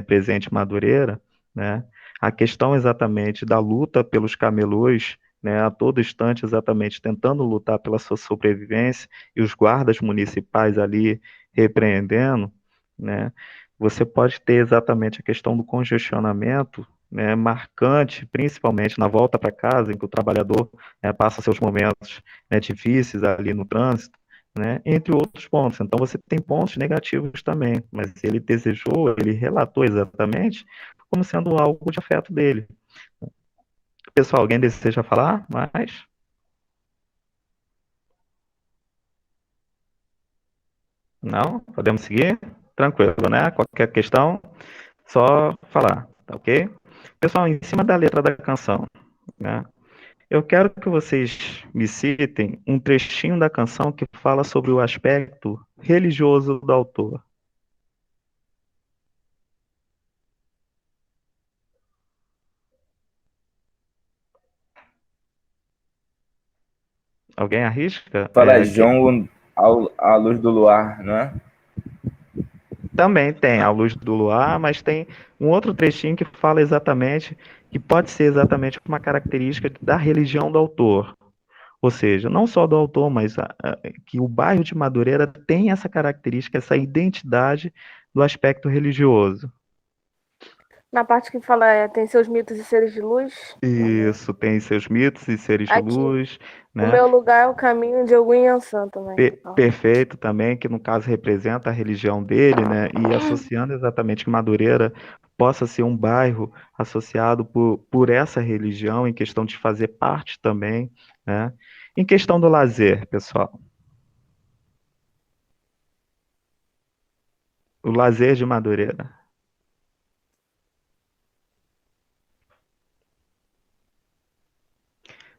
presente em Madureira, né, a questão exatamente da luta pelos camelôs, né, a todo instante exatamente tentando lutar pela sua sobrevivência e os guardas municipais ali repreendendo, né, você pode ter exatamente a questão do congestionamento, né, marcante, principalmente na volta para casa, em que o trabalhador passa seus momentos, né, difíceis ali no trânsito, né, entre outros pontos. Então você tem pontos negativos também, mas ele desejou, ele relatou exatamente como sendo algo de afeto dele. Pessoal, alguém deseja falar mais? Não? Podemos seguir? Tranquilo, né? Qualquer questão, só falar, tá ok? Pessoal, em cima da letra da canção, né? Eu quero que vocês me citem um trechinho da canção que fala sobre o aspecto religioso do autor. Alguém arrisca? Fala Jongo à luz do luar, não é? Também tem a luz do luar, mas tem um outro trechinho que fala exatamente, que pode ser exatamente uma característica da religião do autor. Ou seja, não só do autor, mas que o bairro de Madureira tem essa característica, essa identidade do aspecto religioso. Na parte que fala tem seus mitos e seres de luz. Isso, tem seus mitos e seres de Aqui, luz, o né? meu lugar é o caminho de Ogum e Ançã também. Perfeito também, que no caso representa a religião dele, né? E associando exatamente que Madureira possa ser um bairro associado por essa religião, em questão de fazer parte também, né? Em questão do lazer, pessoal. O lazer de Madureira.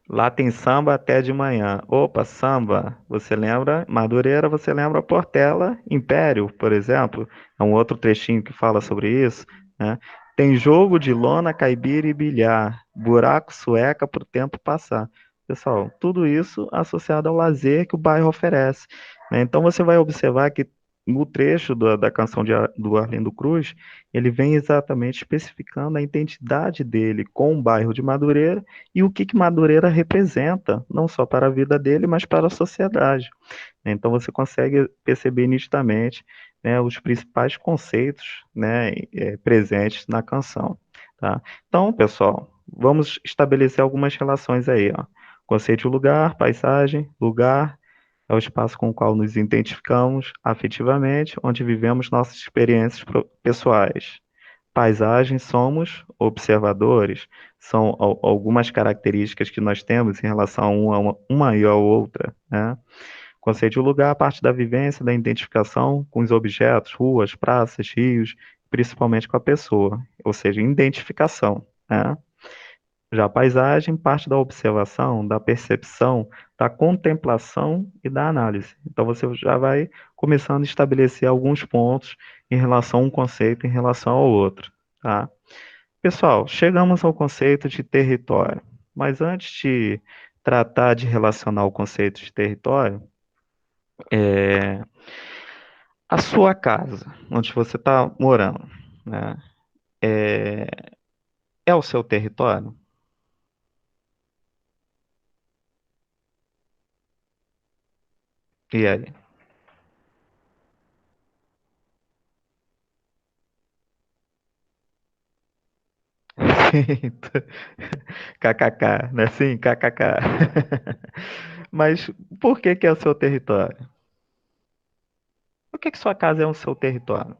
Lá tem samba até de manhã. Opa, samba. Você lembra? Madureira, você lembra Portela, Império, por exemplo. É um outro trechinho que fala sobre isso, né? Tem jogo de lona, caipira e bilhar. Buraco, sueca para o tempo passar. Pessoal, tudo isso associado ao lazer que o bairro oferece, né? Então você vai observar que no trecho da canção do Arlindo Cruz, ele vem exatamente especificando a identidade dele com o bairro de Madureira e o que Madureira representa, não só para a vida dele, mas para a sociedade. Então você consegue perceber nitidamente, né, os principais conceitos, né, presentes na canção. Tá? Então, pessoal, vamos estabelecer algumas relações aí. Ó. Conceito de lugar, paisagem, lugar é o espaço com o qual nos identificamos afetivamente, onde vivemos nossas experiências pessoais. Paisagem, somos observadores, são algumas características que nós temos em relação a uma e a outra, né? Conceito de lugar, parte da vivência, da identificação com os objetos, ruas, praças, rios, principalmente com a pessoa, ou seja, identificação, né? Já a paisagem parte da observação, da percepção, da contemplação e da análise. Então você já vai começando a estabelecer alguns pontos em relação a um conceito, em relação ao outro, tá? Pessoal, chegamos ao conceito de território. Mas antes de tratar de relacionar o conceito de território, a sua casa, onde você está morando, né, é, é o seu território? E aí? KKK, né? Sim, KKK. Mas por que que é o seu território? Por que que sua casa é o seu território?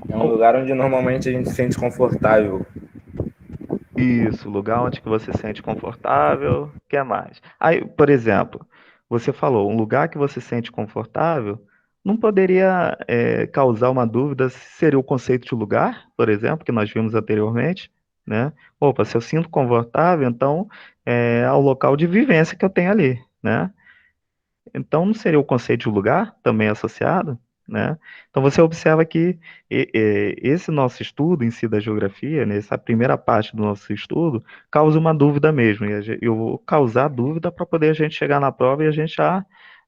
É um lugar onde normalmente a gente se sente confortável. Isso, lugar onde que você se sente confortável, quer mais? Aí, por exemplo, você falou, um lugar que você se sente confortável, não poderia causar uma dúvida se seria o conceito de lugar, por exemplo, que nós vimos anteriormente, né? Opa, se eu sinto confortável, então é o local de vivência que eu tenho ali, né? Então, não seria o conceito de lugar também associado, né? Então, você observa que esse nosso estudo em si da geografia, né, essa primeira parte do nosso estudo, causa uma dúvida mesmo. E eu vou causar dúvida para poder a gente chegar na prova e a gente já,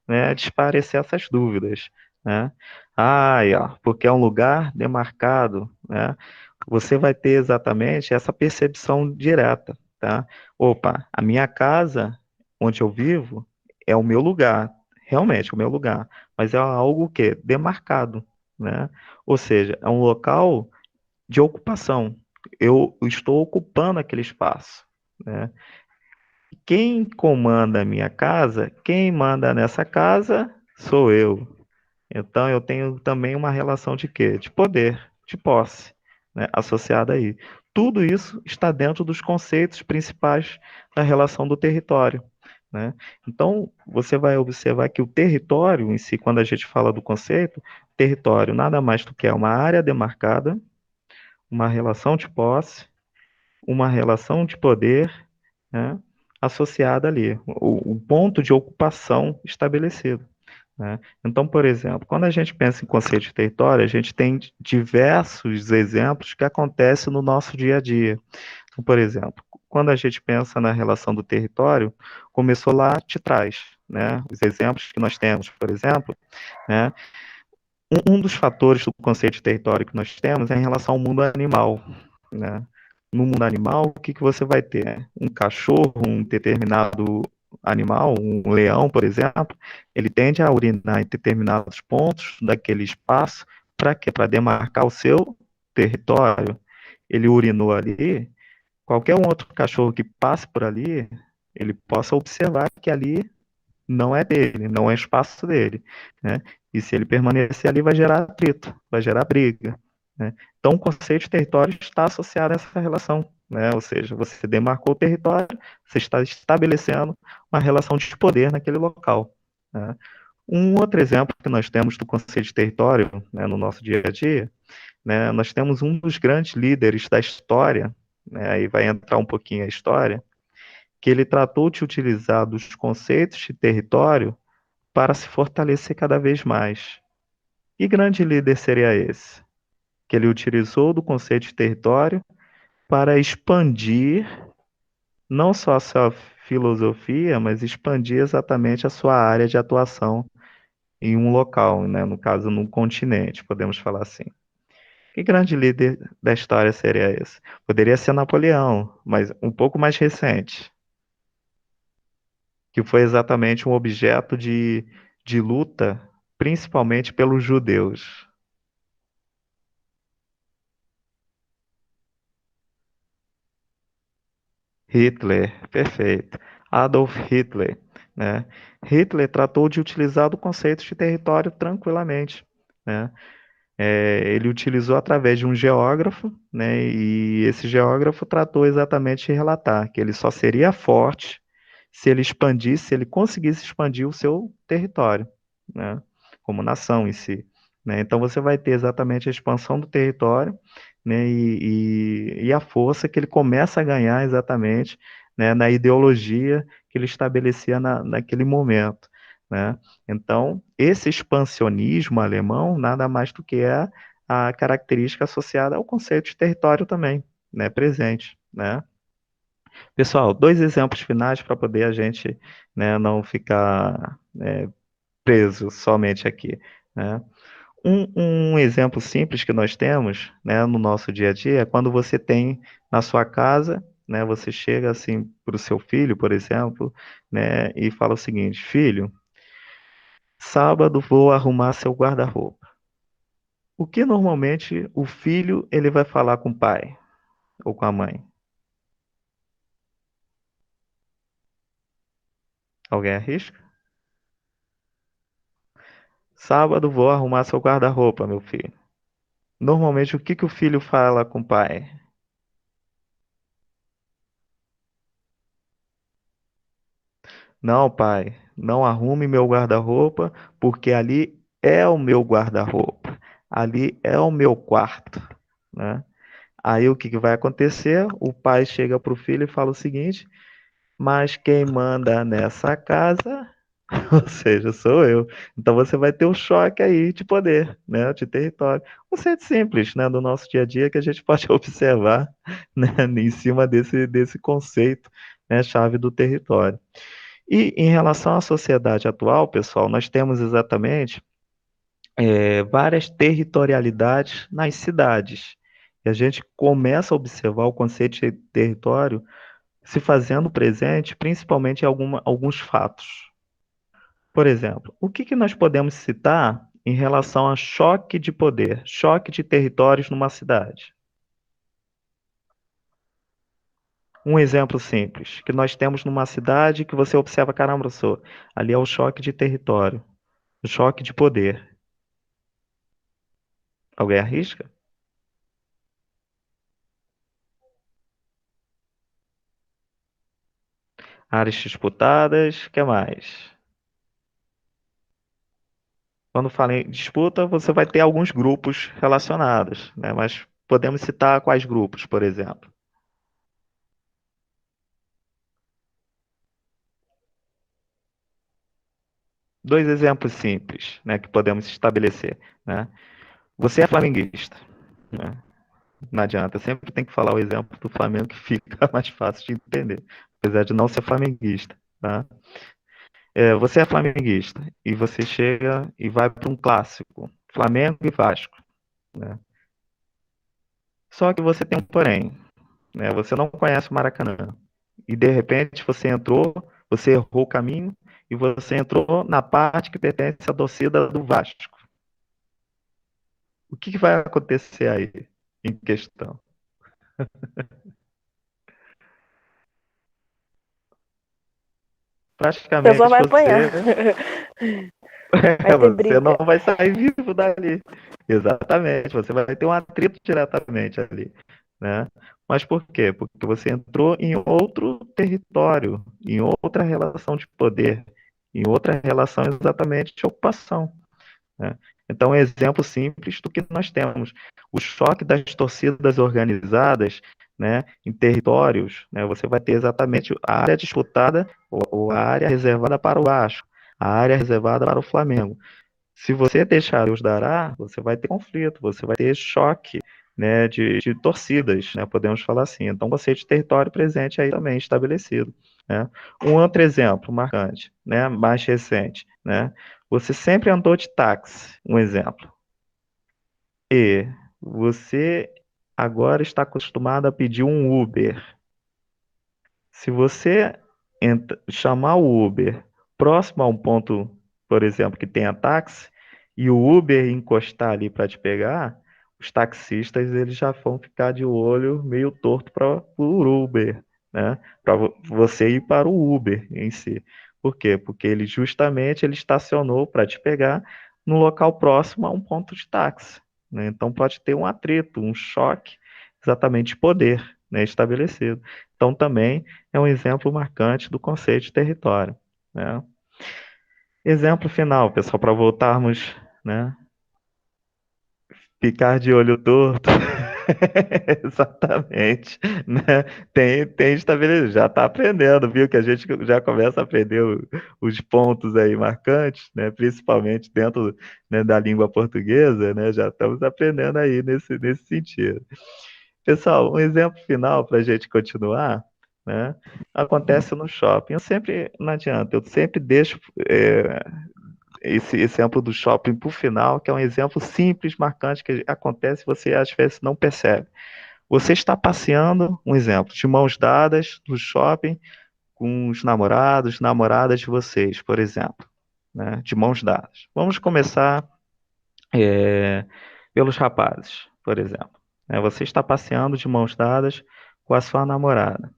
né, desaparecer essas dúvidas, né? Ó, porque é um lugar demarcado, né? Você vai ter exatamente essa percepção direta, tá? Opa, a minha casa, onde eu vivo, é o meu lugar, realmente é o meu lugar, mas é algo que demarcado, né? Ou seja, é um local de ocupação. Eu estou ocupando aquele espaço, né? Quem comanda a minha casa, quem manda nessa casa sou eu. Então eu tenho também uma relação de quê? De poder, de posse, né? Associada aí. Tudo isso está dentro dos conceitos principais da relação do território, né? Então, você vai observar que o território em si, quando a gente fala do conceito, território nada mais do que é uma área demarcada, uma relação de posse, uma relação de poder, né, associada ali, o ponto de ocupação estabelecido, né? Então, por exemplo, quando a gente pensa em conceito de território, a gente tem diversos exemplos que acontecem no nosso dia a dia. Então, por exemplo, quando a gente pensa na relação do território, começou lá de trás, né? Os exemplos que nós temos, por exemplo, né? Um dos fatores do conceito de território que nós temos é em relação ao mundo animal, né? No mundo animal, o que que você vai ter? Um cachorro, um determinado animal, um leão, por exemplo, ele tende a urinar em determinados pontos daquele espaço, para quê? Para demarcar o seu território. Ele urinou ali, qualquer um outro cachorro que passe por ali, ele possa observar que ali não é dele, não é espaço dele, né? E se ele permanecer ali, vai gerar atrito, vai gerar briga, né? Então, o conceito de território está associado a essa relação, né? Ou seja, você demarcou o território, você está estabelecendo uma relação de poder naquele local, né? Um outro exemplo que nós temos do conceito de território, né, no nosso dia a dia, né, nós temos um dos grandes líderes da história, né, aí vai entrar um pouquinho a história, que ele tratou de utilizar dos conceitos de território para se fortalecer cada vez mais. Que grande líder seria esse? Que ele utilizou do conceito de território para expandir não só a sua filosofia, mas expandir exatamente a sua área de atuação em um local, né? No caso, num continente, podemos falar assim. Que grande líder da história seria esse? Poderia ser Napoleão, mas um pouco mais recente, que foi exatamente um objeto de luta, principalmente pelos judeus. Hitler, perfeito. Adolf Hitler, né? Hitler tratou de utilizar o conceito de território tranquilamente, né? Ele utilizou através de um geógrafo, né? E esse geógrafo tratou exatamente de relatar que ele só seria forte se ele expandisse, se ele conseguisse expandir o seu território, né? Como nação em si, né? Então você vai ter exatamente a expansão do território, né? E a força que ele começa a ganhar exatamente, né? Na ideologia que ele estabelecia naquele momento, né? Então, esse expansionismo alemão nada mais do que é a característica associada ao conceito de território também, né, presente, né? Pessoal, dois exemplos finais para poder a gente, né, não ficar preso somente aqui, né? Um exemplo simples que nós temos, né, no nosso dia a dia é quando você tem na sua casa, né, você chega assim para o seu filho, por exemplo, né, e fala o seguinte: filho, sábado vou arrumar seu guarda-roupa. O que normalmente o filho ele vai falar com o pai ou com a mãe? Alguém arrisca? Sábado vou arrumar seu guarda-roupa, meu filho. Normalmente o que que o filho fala com o pai? Não, pai, não arrume meu guarda-roupa, porque ali é o meu guarda-roupa. Ali é o meu quarto, né? Aí o que que vai acontecer? O pai chega para o filho e fala o seguinte: mas quem manda nessa casa, ou seja, sou eu. Então você vai ter um choque aí de poder, né, de território. Um conceito simples, né, do nosso dia a dia que a gente pode observar, né, em cima desse conceito, né, chave do território. E em relação à sociedade atual, pessoal, nós temos exatamente várias territorialidades nas cidades. E a gente começa a observar o conceito de território se fazendo presente, principalmente em alguns fatos. Por exemplo, o que que nós podemos citar em relação a choque de poder, choque de territórios numa cidade? Um exemplo simples, que nós temos numa cidade que você observa, caramba, professor, ali é o choque de território, o choque de poder. Alguém arrisca? Áreas disputadas, o que mais? Quando fala em disputa, você vai ter alguns grupos relacionados, né? Mas podemos citar quais grupos, por exemplo? Dois exemplos simples, né, que podemos estabelecer, né? Você é flamenguista, né? Não adianta, sempre tem que falar o exemplo do Flamengo que fica mais fácil de entender, apesar de não ser flamenguista, tá? Você é flamenguista e você chega e vai para um clássico, Flamengo e Vasco, né? Só que você tem um porém, né? Você não conhece o Maracanã e de repente você errou o caminho e você entrou na parte que pertence à torcida do Vasco. O que que vai acontecer aí em questão? A pessoa Praticamente vai apanhar. Vai ter você não briga. vai sair vivo dali. Exatamente, você vai ter um atrito diretamente ali, né? Mas por quê? Porque você entrou em outro território, em outra relação de poder, em outra relação exatamente de ocupação, né? Então, um exemplo simples do que nós temos. O choque das torcidas organizadas, né, em territórios, né, você vai ter exatamente a área disputada ou a área reservada para o Vasco, a área reservada para o Flamengo. Se você deixar Deus dará, você vai ter conflito, você vai ter choque, né, de torcidas, né, podemos falar assim. Então, você tem território presente aí também estabelecido, né. Um outro exemplo marcante, né, mais recente, né, você sempre andou de táxi, um exemplo, e você agora está acostumado a pedir um Uber. Se você chamar o Uber próximo a um ponto, por exemplo, que tenha táxi, e o Uber encostar ali para te pegar, os taxistas eles já vão ficar de olho meio torto para o Uber, né? Para você ir para o Uber em si. Por quê? Porque ele justamente ele estacionou para te pegar no local próximo a um ponto de táxi, né? Então pode ter um atrito, um choque exatamente de poder, né, estabelecido. Então também é um exemplo marcante do conceito de território, né? Exemplo final, pessoal, para voltarmos, né? Ficar de olho torto. Exatamente, né? Tem estabelecido, já está aprendendo, viu? Que a gente já começa a aprender os pontos aí marcantes, né? Principalmente dentro, né, da língua portuguesa, né? Já estamos aprendendo aí nesse sentido. Pessoal, um exemplo final para a gente continuar, né? Acontece no shopping. Eu sempre, não adianta, eu sempre deixo esse exemplo do shopping para o final, que é um exemplo simples, marcante, que acontece e você às vezes não percebe. Você está passeando, um exemplo, de mãos dadas no shopping com os namorados, namoradas de vocês, por exemplo, né? De mãos dadas. Vamos começar é, pelos rapazes, por exemplo. Você está passeando de mãos dadas com a sua namorada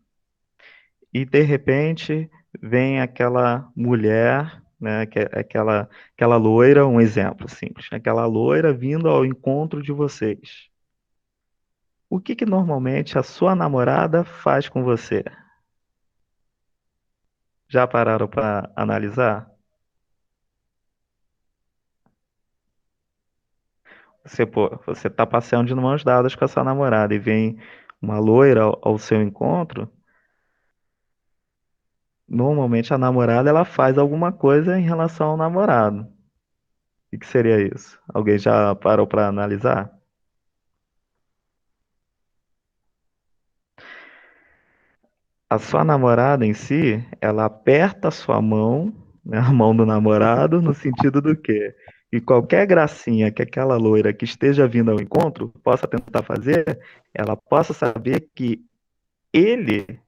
e de repente vem aquela mulher, né, aquela loira, um exemplo simples, aquela loira vindo ao encontro de vocês. O que normalmente a sua namorada faz com você? Já pararam para analisar? Você está passeando de mãos dadas com a sua namorada e vem uma loira ao seu encontro. Normalmente a namorada ela faz alguma coisa em relação ao namorado. O que seria isso? Alguém já parou para analisar? A sua namorada em si, ela aperta a sua mão, né, a mão do namorado, no sentido do quê? E qualquer gracinha que aquela loira que esteja vindo ao encontro possa tentar fazer, ela possa saber que ele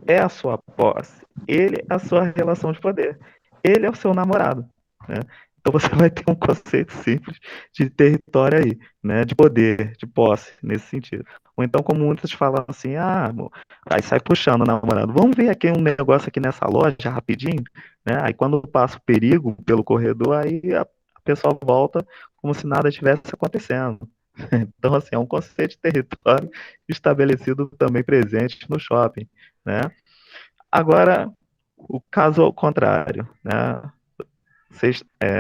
é a sua posse, ele é a sua relação de poder, ele é o seu namorado, né? Então você vai ter um conceito simples de território aí, né? De poder, de posse, nesse sentido. Ou então, como muitos falam assim, amor, aí sai puxando o namorado, vamos ver aqui um negócio aqui nessa loja rapidinho, né? Aí quando passa o perigo pelo corredor, aí a pessoa volta como se nada tivesse acontecendo. Então, assim, é um conceito de território estabelecido também presente no shopping, né? Agora, o caso ao contrário, né?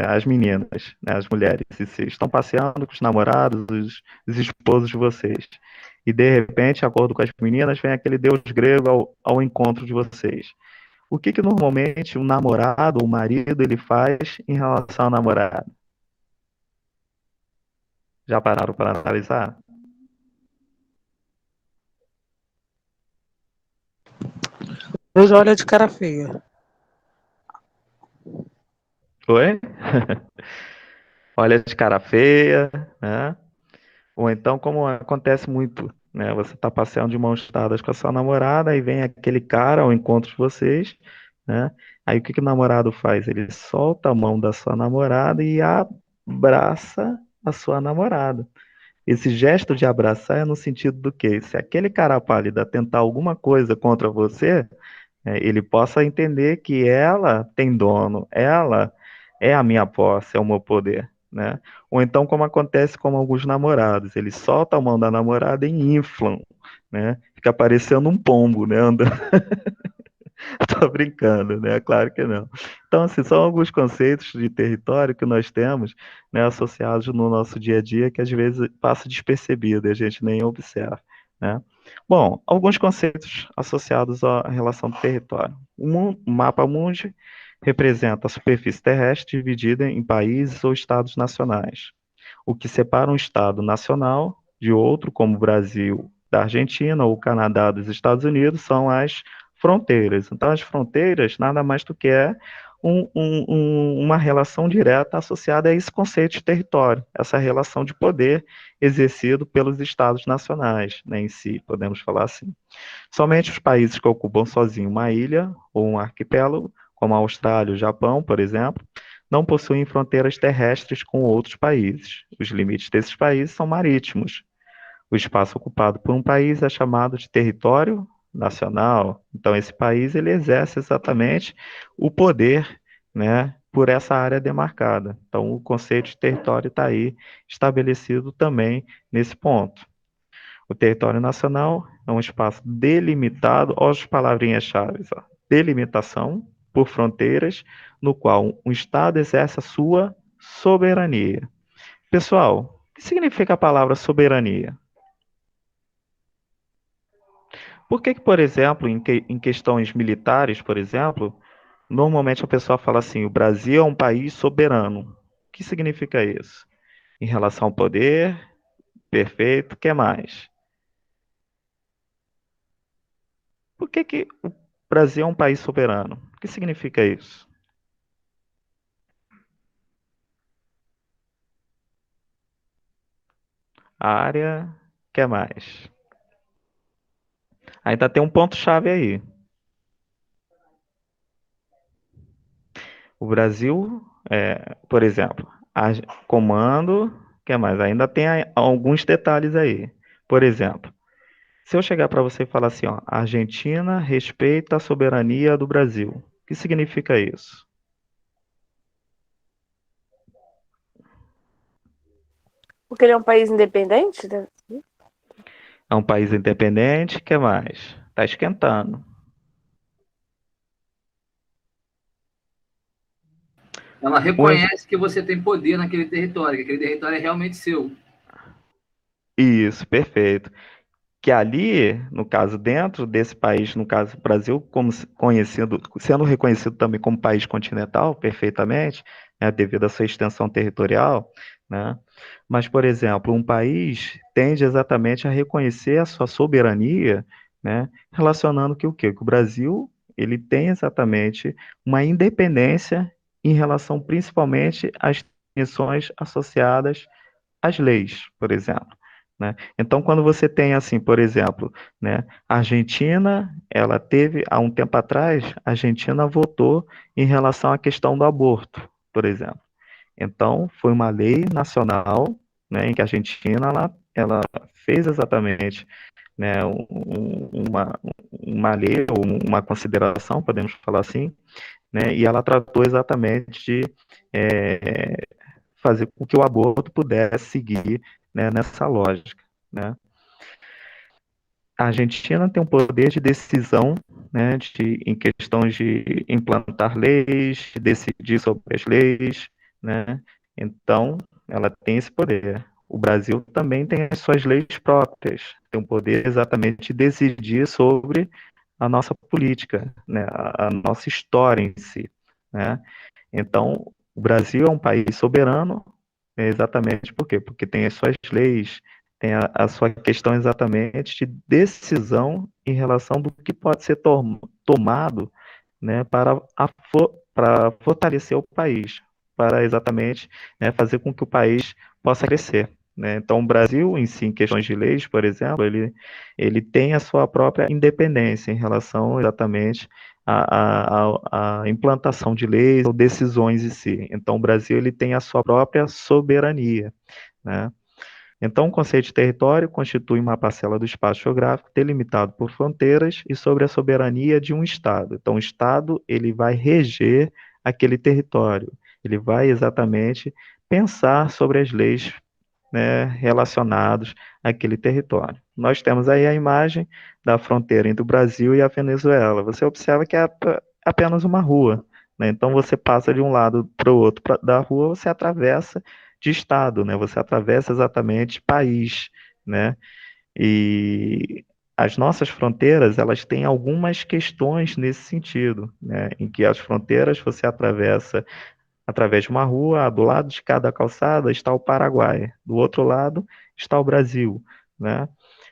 As meninas, né, as mulheres, se vocês estão passeando com os namorados, os esposos de vocês, e de repente, de acordo com as meninas, vem aquele deus grego ao encontro de vocês. O que normalmente um namorado ou um marido ele faz em relação ao namorado? Já pararam para analisar? Eu já olho de cara feia. Oi? Olha de cara feia, né? Ou então, como acontece muito, né? Você está passeando de mãos dadas com a sua namorada, aí vem aquele cara ao encontro de vocês, né? Aí o que que o namorado faz? Ele solta a mão da sua namorada e abraça a sua namorada. Esse gesto de abraçar é no sentido do quê? Se aquele cara pálido tentar alguma coisa contra você, ele possa entender que ela tem dono, ela é a minha posse, é o meu poder. né? Ou então, como acontece com alguns namorados, eles soltam a mão da namorada e inflam, né? Fica parecendo um pombo, né? Tô brincando, né? Claro que não. Então, assim, são alguns conceitos de território que nós temos, né, associados no nosso dia a dia que às vezes passa despercebido e a gente nem observa, né? Bom, alguns conceitos associados à relação do território. O mapa mundi representa a superfície terrestre dividida em países ou estados nacionais. O que separa um estado nacional de outro, como o Brasil da Argentina ou o Canadá dos Estados Unidos, são as fronteiras. Então, as fronteiras nada mais do que é uma relação direta associada a esse conceito de território, essa relação de poder exercido pelos estados nacionais, né, em si, podemos falar assim. Somente os países que ocupam sozinho uma ilha ou um arquipélago, como a Austrália e o Japão, por exemplo, não possuem fronteiras terrestres com outros países. Os limites desses países são marítimos. O espaço ocupado por um país é chamado de território nacional. Então, esse país ele exerce exatamente o poder, né, por essa área demarcada. Então, o conceito de território está aí estabelecido também nesse ponto. O território nacional é um espaço delimitado, olha as palavrinhas-chave, delimitação por fronteiras, no qual um Estado exerce a sua soberania. Pessoal, o que significa a palavra soberania? Por que, por exemplo, em questões militares, por exemplo, normalmente a pessoa fala assim, o Brasil é um país soberano. O que significa isso? Em relação ao poder, perfeito, o que mais? Por que o Brasil é um país soberano? O que significa isso? A área, o que mais? Ainda tem um ponto-chave aí. O Brasil, por exemplo, comando, o que mais? Ainda tem alguns detalhes aí. Por exemplo, se eu chegar para você e falar assim, ó, a Argentina respeita a soberania do Brasil. O que significa isso? Porque ele é um país independente, né? É um país independente, o que mais? Está esquentando. Ela reconhece que você tem poder naquele território, que aquele território é realmente seu. Isso, perfeito. Que ali, no caso, dentro desse país, no caso, o Brasil, como conhecido, sendo reconhecido também como país continental, perfeitamente, né, devido à sua extensão territorial, né? Mas, por exemplo, um país tende exatamente a reconhecer a sua soberania, né, relacionando que o quê? Que o Brasil, ele tem exatamente uma independência em relação principalmente às definições associadas às leis, por exemplo, né? Então, quando você tem assim, por exemplo, né, a Argentina, ela teve, há um tempo atrás, a Argentina votou em relação à questão do aborto, por exemplo. Então, foi uma lei nacional, né, em que a Argentina, ela fez exatamente, né, uma lei ou uma consideração, podemos falar assim, né, e ela tratou exatamente de fazer com que o aborto pudesse seguir, né, nessa lógica, né. A Argentina tem um poder de decisão, né, em questões de implantar leis, de decidir sobre as leis, né? Então, ela tem esse poder. O Brasil também tem as suas leis próprias, tem o poder exatamente de decidir sobre a nossa política, né, a nossa história em si, né? Então, o Brasil é um país soberano, exatamente por quê? Porque tem as suas leis, tem a sua questão exatamente de decisão em relação do que pode ser tomado, né, para fortalecer o país, para exatamente, né, fazer com que o país possa crescer, né? Então, o Brasil, em si, em questões de leis, por exemplo, ele tem a sua própria independência em relação exatamente à implantação de leis ou decisões em si. Então, o Brasil ele tem a sua própria soberania, né? Então, o conceito de território constitui uma parcela do espaço geográfico delimitado por fronteiras e sobre a soberania de um Estado. Então, o Estado ele vai reger aquele território, ele vai exatamente pensar sobre as leis, né, relacionados àquele território. Nós temos aí a imagem da fronteira entre o Brasil e a Venezuela. Você observa que é apenas uma rua, né? Então você passa de um lado para o outro da rua, você atravessa de estado, né? Você atravessa exatamente país, né? E as nossas fronteiras, elas têm algumas questões nesse sentido, né? Em que as fronteiras você atravessa através de uma rua, do lado de cada calçada está o Paraguai, do outro lado está o Brasil, né?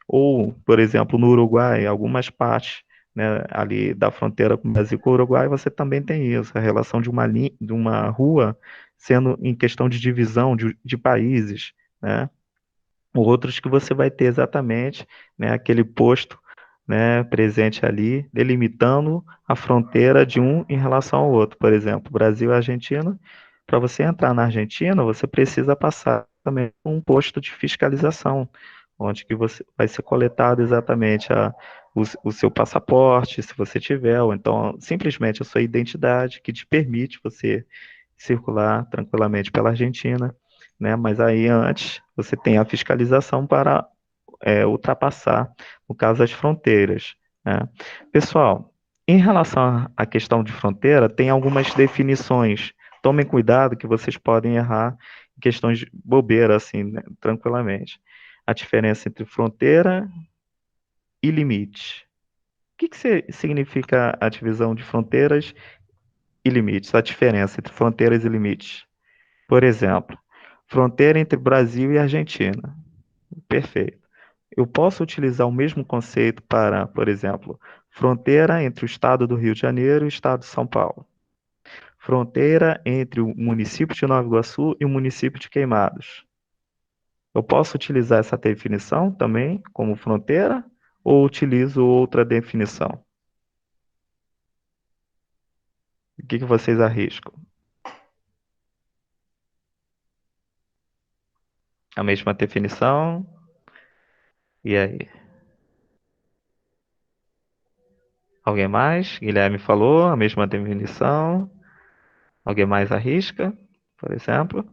Ou, por exemplo, no Uruguai, algumas partes, né, ali da fronteira com o Brasil com o Uruguai, você também tem isso, a relação de uma rua sendo em questão de divisão de países, né? Outros que você vai ter exatamente, né, aquele posto, né, presente ali, delimitando a fronteira de um em relação ao outro. Por exemplo, Brasil e Argentina. Para você entrar na Argentina, você precisa passar também por um posto de fiscalização, onde que você vai ser coletado exatamente o seu passaporte, se você tiver, ou então simplesmente a sua identidade, que te permite você circular tranquilamente pela Argentina, né? Mas aí antes você tem a fiscalização para ultrapassar, no caso, as fronteiras, né? Pessoal, em relação à questão de fronteira, tem algumas definições. Tomem cuidado que vocês podem errar em questões de bobeira, assim, né, tranquilamente. A diferença entre fronteira e limite. O que significa a divisão de fronteiras e limites? A diferença entre fronteiras e limites. Por exemplo, fronteira entre Brasil e Argentina. Perfeito. Eu posso utilizar o mesmo conceito para, por exemplo, fronteira entre o estado do Rio de Janeiro e o estado de São Paulo. Fronteira entre o município de Nova Iguaçu e o município de Queimados. Eu posso utilizar essa definição também como fronteira ou utilizo outra definição? O que vocês arriscam? A mesma definição? E aí? Alguém mais? Guilherme falou a mesma definição. Alguém mais arrisca, por exemplo?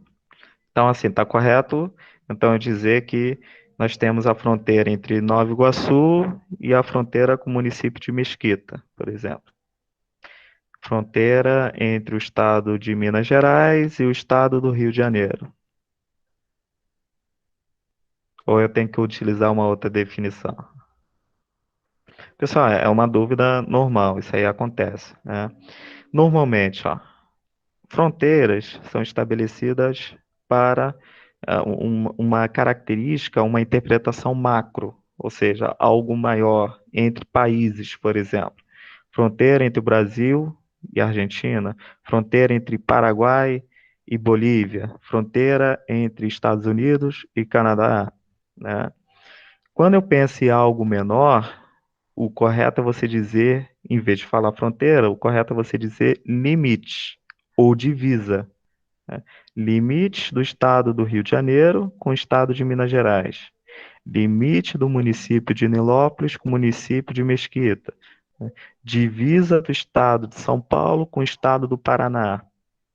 Então, assim, está correto. Então, eu dizer que nós temos a fronteira entre Nova Iguaçu e a fronteira com o município de Mesquita, por exemplo. Fronteira entre o estado de Minas Gerais e o estado do Rio de Janeiro. Ou eu tenho que utilizar uma outra definição? Pessoal, é uma dúvida normal, isso aí acontece, né? Normalmente, ó, fronteiras são estabelecidas para uma característica, uma interpretação macro, ou seja, algo maior entre países, por exemplo. Fronteira entre o Brasil e Argentina, fronteira entre Paraguai e Bolívia, fronteira entre Estados Unidos e Canadá, né? Quando eu penso em algo menor, o correto é você dizer, em vez de falar fronteira, o correto é você dizer limite ou divisa, né? Limite do estado do Rio de Janeiro com o estado de Minas Gerais. Limite do município de Nilópolis com o município de Mesquita, né? Divisa do estado de São Paulo com o estado do Paraná.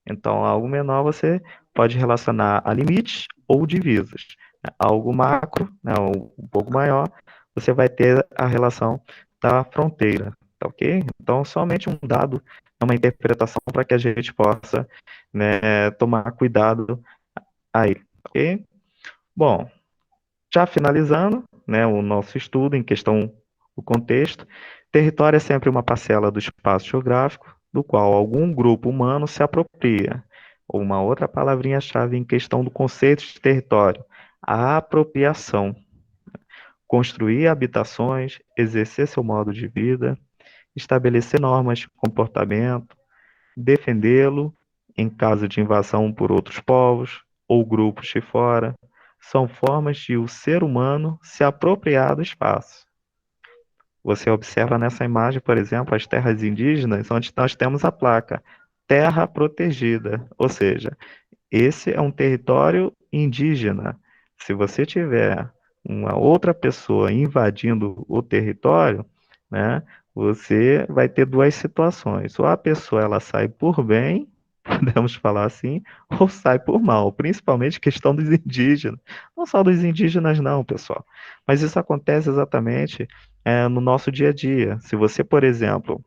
Então, algo menor você pode relacionar a limites ou divisas, né? Algo macro, né, um pouco maior, você vai ter a relação da fronteira, tá ok? Então, somente um dado é uma interpretação para que a gente possa, né, tomar cuidado aí, ok? Bom, já finalizando, né, o nosso estudo em questão, o contexto, território é sempre uma parcela do espaço geográfico do qual algum grupo humano se apropria. Ou uma outra palavrinha-chave em questão do conceito de território, a apropriação. Construir habitações, exercer seu modo de vida, estabelecer normas de comportamento, defendê-lo em caso de invasão por outros povos ou grupos de fora, são formas de o ser humano se apropriar do espaço. Você observa nessa imagem, por exemplo, as terras indígenas, onde nós temos a placa Terra Protegida, ou seja, esse é um território indígena. Se você tiver uma outra pessoa invadindo o território, né, você vai ter duas situações. Ou a pessoa ela sai por bem, podemos falar assim, ou sai por mal, principalmente questão dos indígenas. Não só dos indígenas, não, pessoal, mas isso acontece exatamente no nosso dia a dia. Se você, por exemplo,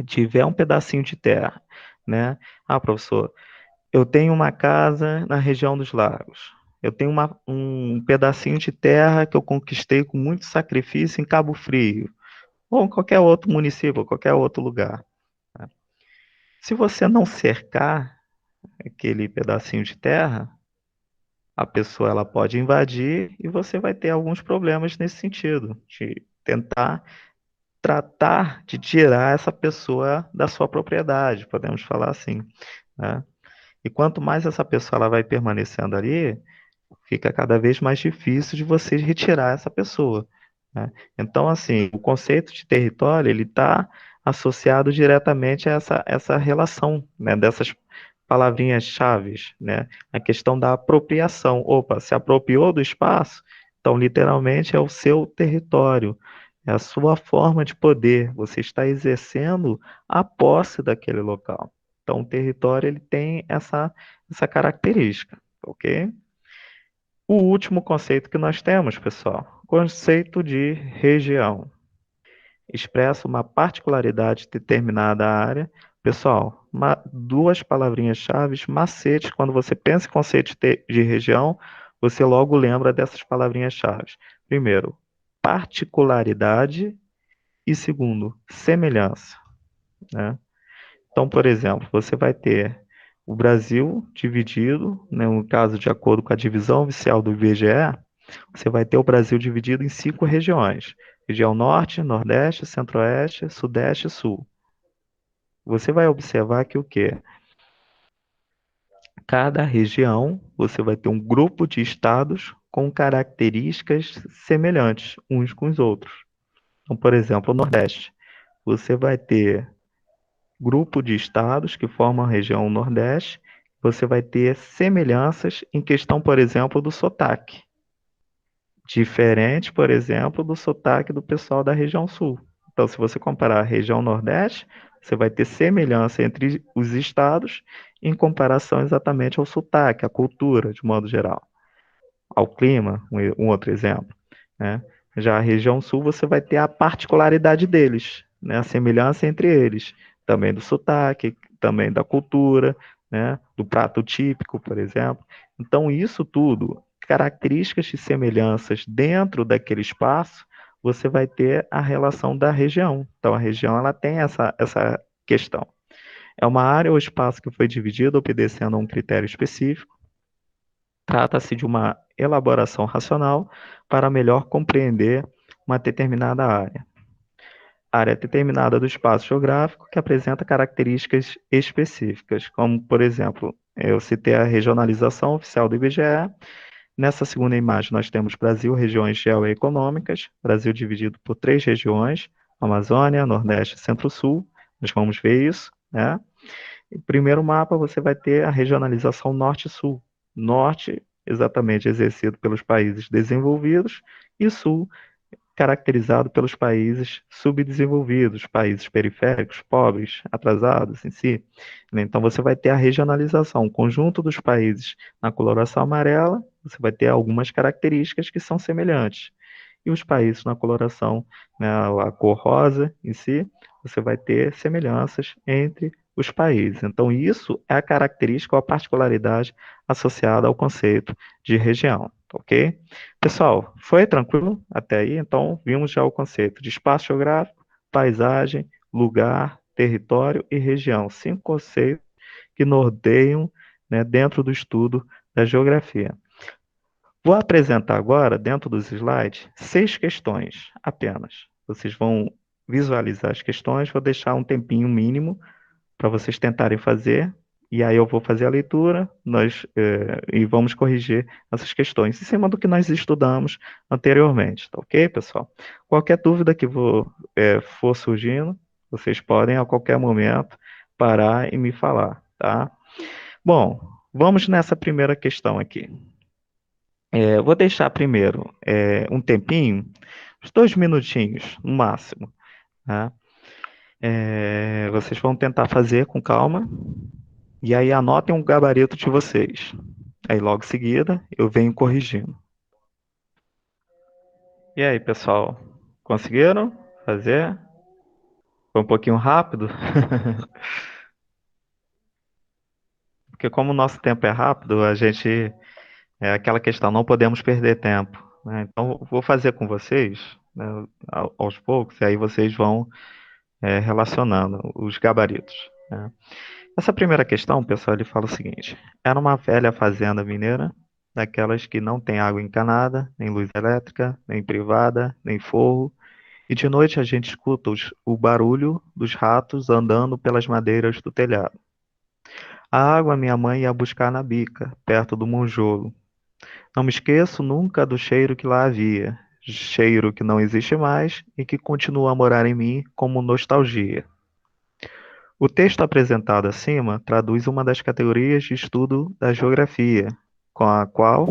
tiver um pedacinho de terra, né? Ah, professor, eu tenho uma casa na região dos lagos. Eu tenho um pedacinho de terra que eu conquistei com muito sacrifício em Cabo Frio, ou em qualquer outro município, ou qualquer outro lugar. Tá? Se você não cercar aquele pedacinho de terra, a pessoa ela pode invadir e você vai ter alguns problemas nesse sentido, de tentar tratar de tirar essa pessoa da sua propriedade, podemos falar assim, né? E quanto mais essa pessoa ela vai permanecendo ali, fica cada vez mais difícil de você retirar essa pessoa, né? Então, assim, o conceito de território, ele está associado diretamente a essa relação, né, dessas palavrinhas-chaves, né? A questão da apropriação. Opa, se apropriou do espaço, então, literalmente, é o seu território, é a sua forma de poder, você está exercendo a posse daquele local. Então, o território, ele tem essa característica, ok? O último conceito que nós temos, pessoal, conceito de região. Expressa uma particularidade de determinada área. Pessoal, duas palavrinhas-chave, macetes, quando você pensa em conceito de região, você logo lembra dessas palavrinhas-chave. Primeiro, particularidade e segundo, semelhança, né? Então, por exemplo, você vai ter o Brasil dividido, né, no caso, de acordo com a divisão oficial do IBGE, você vai ter o Brasil dividido em 5 regiões: região Norte, Nordeste, Centro-Oeste, Sudeste e Sul. Você vai observar que o quê? Cada região, você vai ter um grupo de estados com características semelhantes uns com os outros. Então, por exemplo, o Nordeste, você vai ter grupo de estados que formam a região Nordeste, você vai ter semelhanças em questão, por exemplo, do sotaque. Diferente, por exemplo, do sotaque do pessoal da região Sul. Então, se você comparar a região Nordeste, você vai ter semelhança entre os estados em comparação exatamente ao sotaque, à cultura, de modo geral. Ao clima, um outro exemplo, né? Já a região Sul, você vai ter a particularidade deles, né? A semelhança entre eles, também do sotaque, também da cultura, né? Do prato típico, por exemplo. Então, isso tudo, características de semelhanças dentro daquele espaço, você vai ter a relação da região. Então, a região ela tem essa questão. É uma área ou espaço que foi dividido obedecendo a um critério específico. Trata-se de uma elaboração racional para melhor compreender uma determinada área. Área determinada do espaço geográfico que apresenta características específicas, como, por exemplo, eu citei a regionalização oficial do IBGE. Nessa segunda imagem, nós temos Brasil, regiões geoeconômicas, Brasil dividido por 3 regiões, Amazônia, Nordeste e Centro-Sul. Nós vamos ver isso, né? No primeiro mapa, você vai ter a regionalização Norte-Sul. Norte, exatamente exercido pelos países desenvolvidos, e Sul, caracterizado pelos países subdesenvolvidos, países periféricos, pobres, atrasados em si. Então, você vai ter a regionalização, o conjunto dos países na coloração amarela, você vai ter algumas características que são semelhantes. E os países na coloração, né, a cor rosa em si, você vai ter semelhanças entre os países. Então, isso é a característica ou a particularidade associada ao conceito de região, ok? Pessoal, foi tranquilo até aí? Então, vimos já o conceito de espaço geográfico, paisagem, lugar, território e região. 5 conceitos que norteiam, né, dentro do estudo da geografia. Vou apresentar agora, dentro dos slides, 6 questões apenas. Vocês vão visualizar as questões, vou deixar um tempinho mínimo para vocês tentarem fazer, e aí eu vou fazer a leitura, e vamos corrigir essas questões, em cima do que nós estudamos anteriormente, tá ok, pessoal? Qualquer dúvida que for surgindo, vocês podem a qualquer momento parar e me falar, tá? Bom, vamos nessa primeira questão aqui. Vou deixar primeiro um tempinho, uns 2 minutinhos, no máximo, tá? Vocês vão tentar fazer com calma, E aí anotem um gabarito de vocês. Aí logo em seguida eu venho corrigindo. E aí, pessoal, conseguiram fazer? Foi um pouquinho rápido? Porque como o nosso tempo é rápido, a gente é aquela questão, não podemos perder tempo, né? Então, vou fazer com vocês, né, aos poucos, e aí vocês vão relacionando os gabaritos, né? Essa primeira questão, pessoal, ele fala o seguinte: era uma velha fazenda mineira, daquelas que não tem água encanada, nem luz elétrica, nem privada, nem forro, e de noite a gente escuta o barulho dos ratos andando pelas madeiras do telhado. A água minha mãe ia buscar na bica, perto do monjolo. Não me esqueço nunca do cheiro que lá havia, cheiro que não existe mais e que continua a morar em mim como nostalgia. O texto apresentado acima traduz uma das categorias de estudo da geografia, com a qual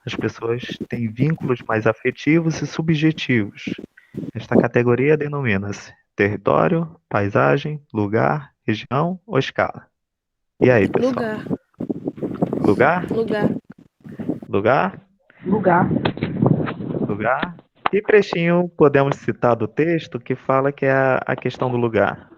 as pessoas têm vínculos mais afetivos e subjetivos. Esta categoria denomina-se território, paisagem, lugar, região ou escala. E aí, pessoal? Lugar. Lugar? Lugar. Lugar? Lugar. Lugar? Que trechinho podemos citar do texto que fala que é a questão do lugar?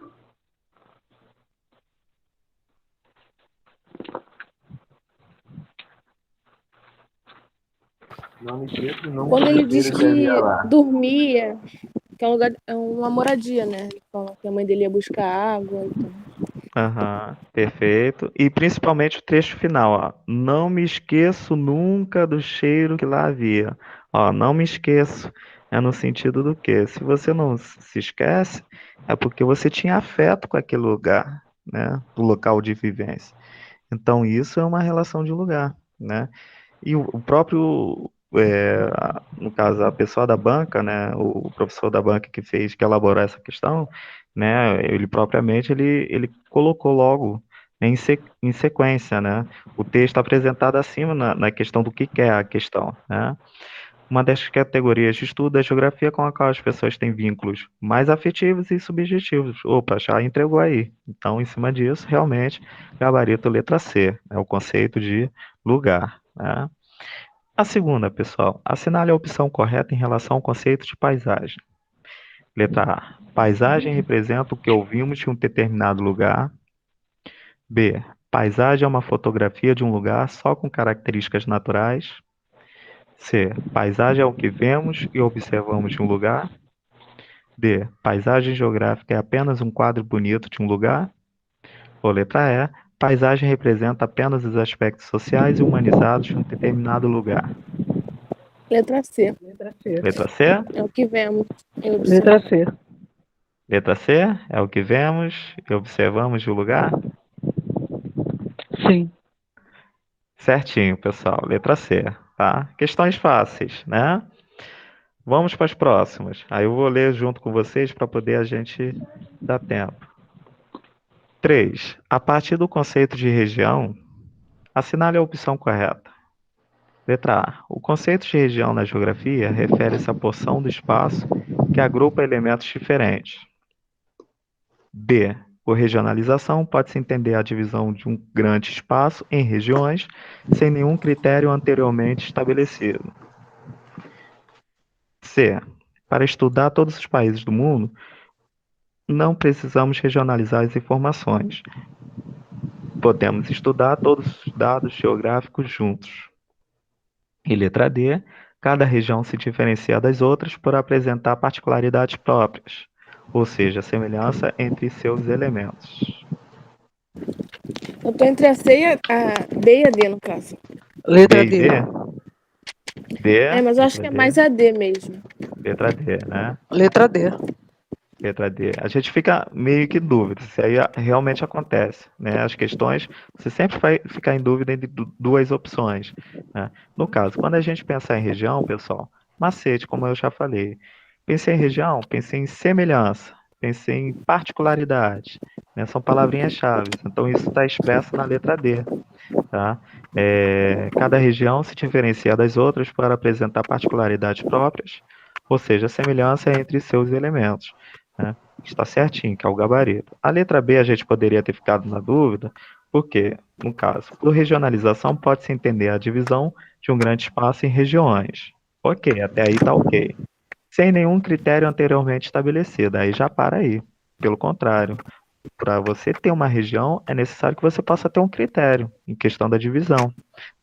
Não me esqueço nunca Quando do ele diz cheiro que havia que lá. dormia, que é um lugar, é uma moradia, né? Ele fala que a mãe dele ia buscar água e tal. Aham, perfeito. E principalmente o trecho final, ó. Não me esqueço nunca do cheiro que lá havia. Ó, não me esqueço. É no sentido do quê? Se você não se esquece, é porque você tinha afeto com aquele lugar, né? Do local de vivência. Então, isso é uma relação de lugar, né? E o próprio, no caso, a pessoa da banca, né, o professor da banca que elaborou essa questão, né, ele propriamente, ele colocou logo em sequência, né, o texto apresentado acima na questão do que é a questão, né. Uma das categorias de estudo é a geografia com a qual as pessoas têm vínculos mais afetivos e subjetivos. Opa, já entregou aí. Então, em cima disso, realmente, gabarito letra C, é o conceito de lugar, né? A segunda, pessoal, assinale a opção correta em relação ao conceito de paisagem. Letra A. Paisagem representa o que ouvimos de um determinado lugar. B. Paisagem é uma fotografia de um lugar só com características naturais. C. Paisagem é o que vemos e observamos de um lugar. D. Paisagem geográfica é apenas um quadro bonito de um lugar. Ou letra E. Paisagem representa apenas os aspectos sociais e humanizados de um determinado lugar. Letra C. Letra C. Letra C. É o que vemos. Letra C. Letra C é o que vemos e observamos de um lugar. Sim. Certinho, pessoal. Letra C, tá? Questões fáceis, né? Vamos para as próximas. Aí eu vou ler junto com vocês para poder a gente dar tempo. 3. A partir do conceito de região, assinale a opção correta. Letra A. O conceito de região na geografia refere-se à porção do espaço que agrupa elementos diferentes. B. Por regionalização, pode-se entender a divisão de um grande espaço em regiões, sem nenhum critério anteriormente estabelecido. C. Para estudar todos os países do mundo, não precisamos regionalizar as informações. Podemos estudar todos os dados geográficos juntos. E letra D. Cada região se diferencia das outras por apresentar particularidades próprias, ou seja, semelhança entre seus elementos. Eu tô entre a C e a D e a D, no caso. Letra B e D. D? D, É, mas eu acho que é letra D, mais a D mesmo. letra D, né? Letra D. Letra D. A gente fica meio que em dúvida se aí realmente acontece, né? As questões, você sempre vai ficar em dúvida entre duas opções, né? No caso, quando a gente pensar em região, pessoal, macete, como eu já falei. Pensei em região, pensei em semelhança, pensei em particularidade, né? São palavrinhas-chave. Então, isso está expresso na letra D, tá? Cada região se diferencia das outras para apresentar particularidades próprias, ou seja, a semelhança entre seus elementos, né? Está certinho, que é o gabarito. A letra B a gente poderia ter ficado na dúvida, Por quê? No caso, por regionalização, pode-se entender a divisão de um grande espaço em regiões. Ok, até aí tá ok. Sem nenhum critério anteriormente estabelecido, aí já para aí. Pelo contrário, para você ter uma região, é necessário que você possa ter um critério em questão da divisão,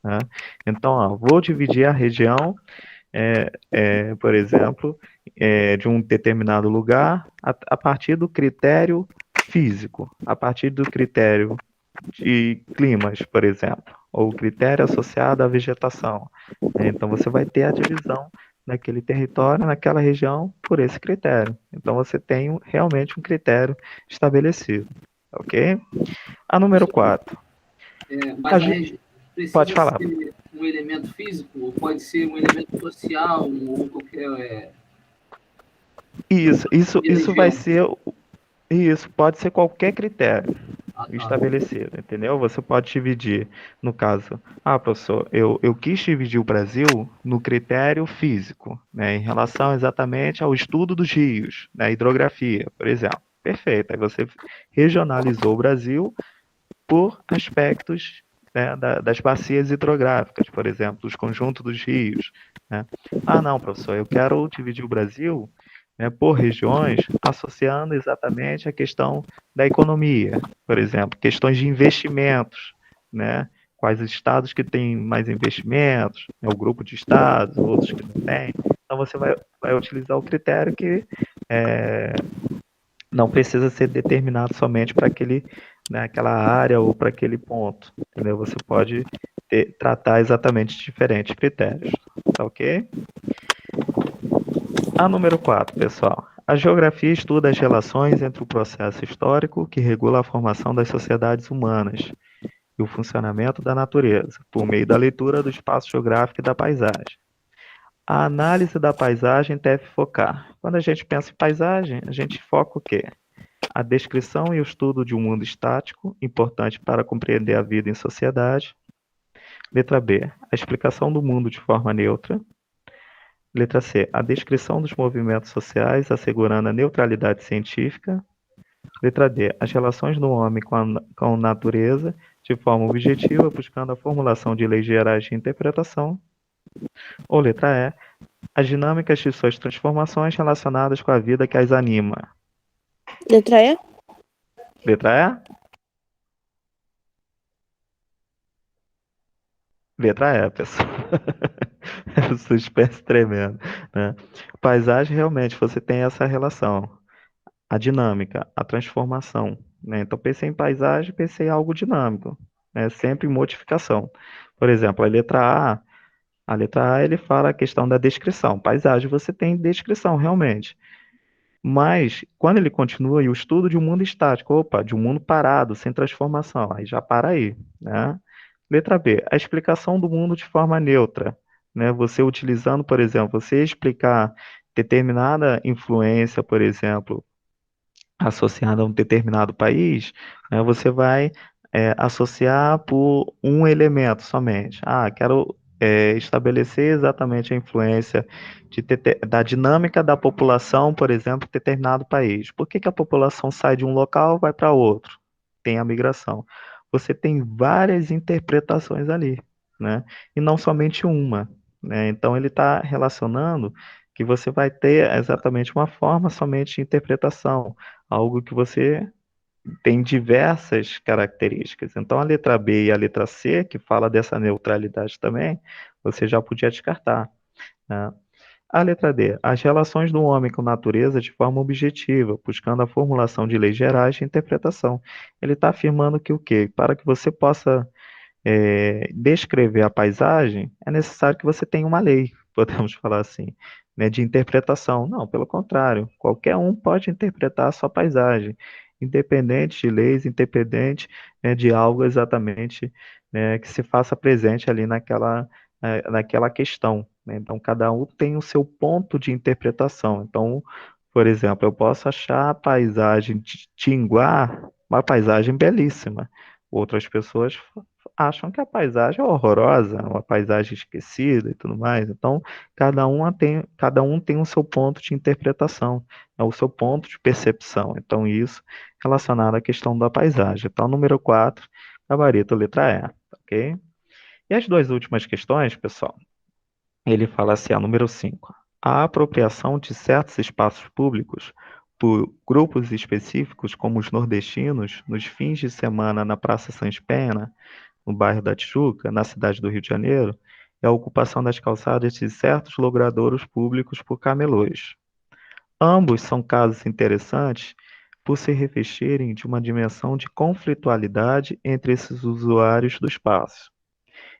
né? Então, ó, vou dividir a região, por exemplo, de um determinado lugar a partir do critério físico, a partir do critério de climas, por exemplo, ou critério associado à vegetação, né? Então você vai ter a divisão naquele território, naquela região, por esse critério. Então você tem realmente um critério estabelecido, ok? A número 4. Mas a região Pode precisa falar. ser um elemento físico ou pode ser um elemento social ou qualquer Isso vai região? ser. Isso pode ser qualquer critério Ah, tá. estabelecido, entendeu? Você pode dividir, no caso, professor, eu quis dividir o Brasil no critério físico, né, em relação exatamente ao estudo dos rios, né, hidrografia, por exemplo. Perfeito, aí você regionalizou o Brasil por aspectos, né, das bacias hidrográficas, por exemplo, os conjuntos dos rios, né? Não, professor, eu quero dividir o Brasil, né, por regiões, associando exatamente a questão da economia, por exemplo, questões de investimentos, né? Quais estados que têm mais investimentos, né, o grupo de estados, outros que não têm. Então você vai utilizar o critério que não precisa ser determinado somente para aquela área ou para aquele ponto, entendeu? Você pode tratar exatamente diferentes critérios, tá ok? A número 4, pessoal. A geografia estuda as relações entre o processo histórico que regula a formação das sociedades humanas e o funcionamento da natureza, por meio da leitura do espaço geográfico e da paisagem. A análise da paisagem deve focar. Quando a gente pensa em paisagem, a gente foca o quê? A descrição e o estudo de um mundo estático, importante para compreender a vida em sociedade. Letra B. A explicação do mundo de forma neutra. Letra C. A descrição dos movimentos sociais, assegurando a neutralidade científica. Letra D. As relações do homem com a natureza, de forma objetiva, buscando a formulação de leis gerais de interpretação. Ou letra E. As dinâmicas de suas transformações relacionadas com a vida que as anima. Letra E? Letra E? Letra E, pessoal. Suspense tremendo, né? Paisagem, realmente, você tem essa relação. A dinâmica, a transformação, né? Então, pensei em paisagem, pensei em algo dinâmico, né? Sempre em modificação. Por exemplo, a letra A, ele fala a questão da descrição. Paisagem, você tem descrição, realmente. Mas, quando ele continua, e o estudo de um mundo estático, de um mundo parado, sem transformação, aí já para aí, né? Letra B, a explicação do mundo de forma neutra, né? Você utilizando, por exemplo, você explicar determinada influência, por exemplo, associada a um determinado país, né? Você vai associar por um elemento somente. Quero estabelecer exatamente a influência da dinâmica da população, por exemplo, em determinado país. Por que que a população sai de um local e vai para outro? Tem a migração. Você tem várias interpretações ali, né? E não somente uma, né? Então ele está relacionando que você vai ter exatamente uma forma somente de interpretação, algo que você tem diversas características. Então, a letra B e a letra C, que fala dessa neutralidade também, você já podia descartar, né? A letra D, as relações do homem com a natureza de forma objetiva, buscando a formulação de leis gerais de interpretação. Ele está afirmando que o quê? Para que você possa descrever a paisagem, é necessário que você tenha uma lei, podemos falar assim, né, de interpretação. Não, pelo contrário, qualquer um pode interpretar a sua paisagem, independente de leis, independente, né, de algo exatamente, né, que se faça presente ali naquela questão, né? Então, cada um tem o seu ponto de interpretação. Então, por exemplo, eu posso achar a paisagem de Tinguá uma paisagem belíssima. Outras pessoas acham que a paisagem é horrorosa, uma paisagem esquecida e tudo mais. Então, cada um tem o seu ponto de interpretação, é o seu ponto de percepção. Então, isso relacionado à questão da paisagem. Então, número 4, Gabarito letra E, ok? E as duas últimas questões, pessoal, ele fala assim, a número 5. A apropriação de certos espaços públicos por grupos específicos, como os nordestinos, nos fins de semana na Praça Sans Pena, no bairro da Tijuca, na cidade do Rio de Janeiro, é a ocupação das calçadas de certos logradouros públicos por camelôs. Ambos são casos interessantes por se revestirem de uma dimensão de conflitualidade entre esses usuários do espaço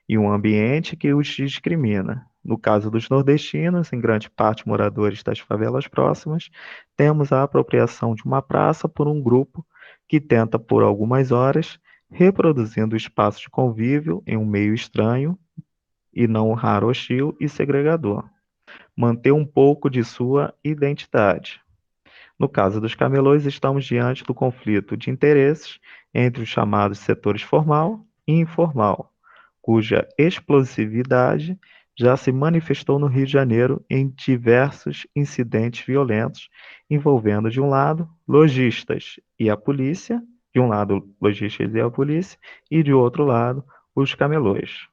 e um ambiente que os discrimina. No caso dos nordestinos, em grande parte moradores das favelas próximas, temos a apropriação de uma praça por um grupo que tenta, por algumas horas, reproduzindo o espaço de convívio em um meio estranho e não raro hostil e segregador, manter um pouco de sua identidade. No caso dos camelôs, estamos diante do conflito de interesses entre os chamados setores formal e informal, cuja explosividade já se manifestou no Rio de Janeiro em diversos incidentes violentos, envolvendo, de um lado, lojistas e a polícia, de um lado, lojistas e a polícia, e de outro lado, os camelôs.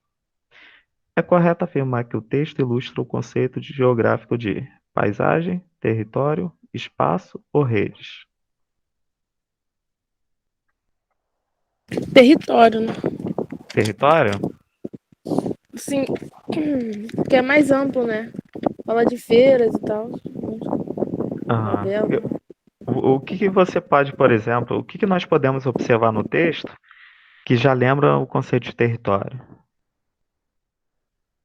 É correto afirmar que o texto ilustra o conceito de geográfico de paisagem, território, espaço ou redes. Território, né? Território? Sim, que é mais amplo, né? Fala de feiras e tal. Ah, Favela. o que você pode, por exemplo, o que nós podemos observar no texto que já lembra o conceito de território?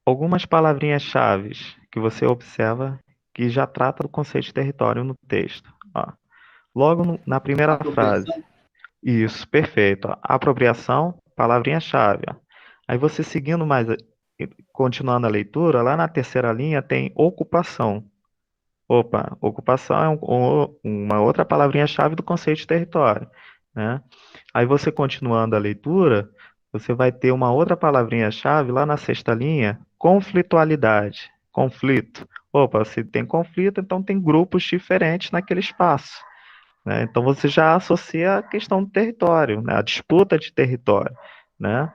Algumas palavrinhas-chave que você observa que já trata do conceito de território no texto. Ó, logo na primeira frase. Apropriação. Isso, perfeito. Ó. Apropriação, palavrinha-chave. Ó. Aí você seguindo mais, continuando a leitura, lá na terceira linha tem ocupação. Opa, ocupação é uma outra palavrinha-chave do conceito de território, né? Aí você continuando a leitura, você vai ter uma outra palavrinha-chave lá na sexta linha, conflitualidade, conflito. Opa, se tem conflito, então tem grupos diferentes naquele espaço, né? Então você já associa a questão do território, né? A disputa de território, né?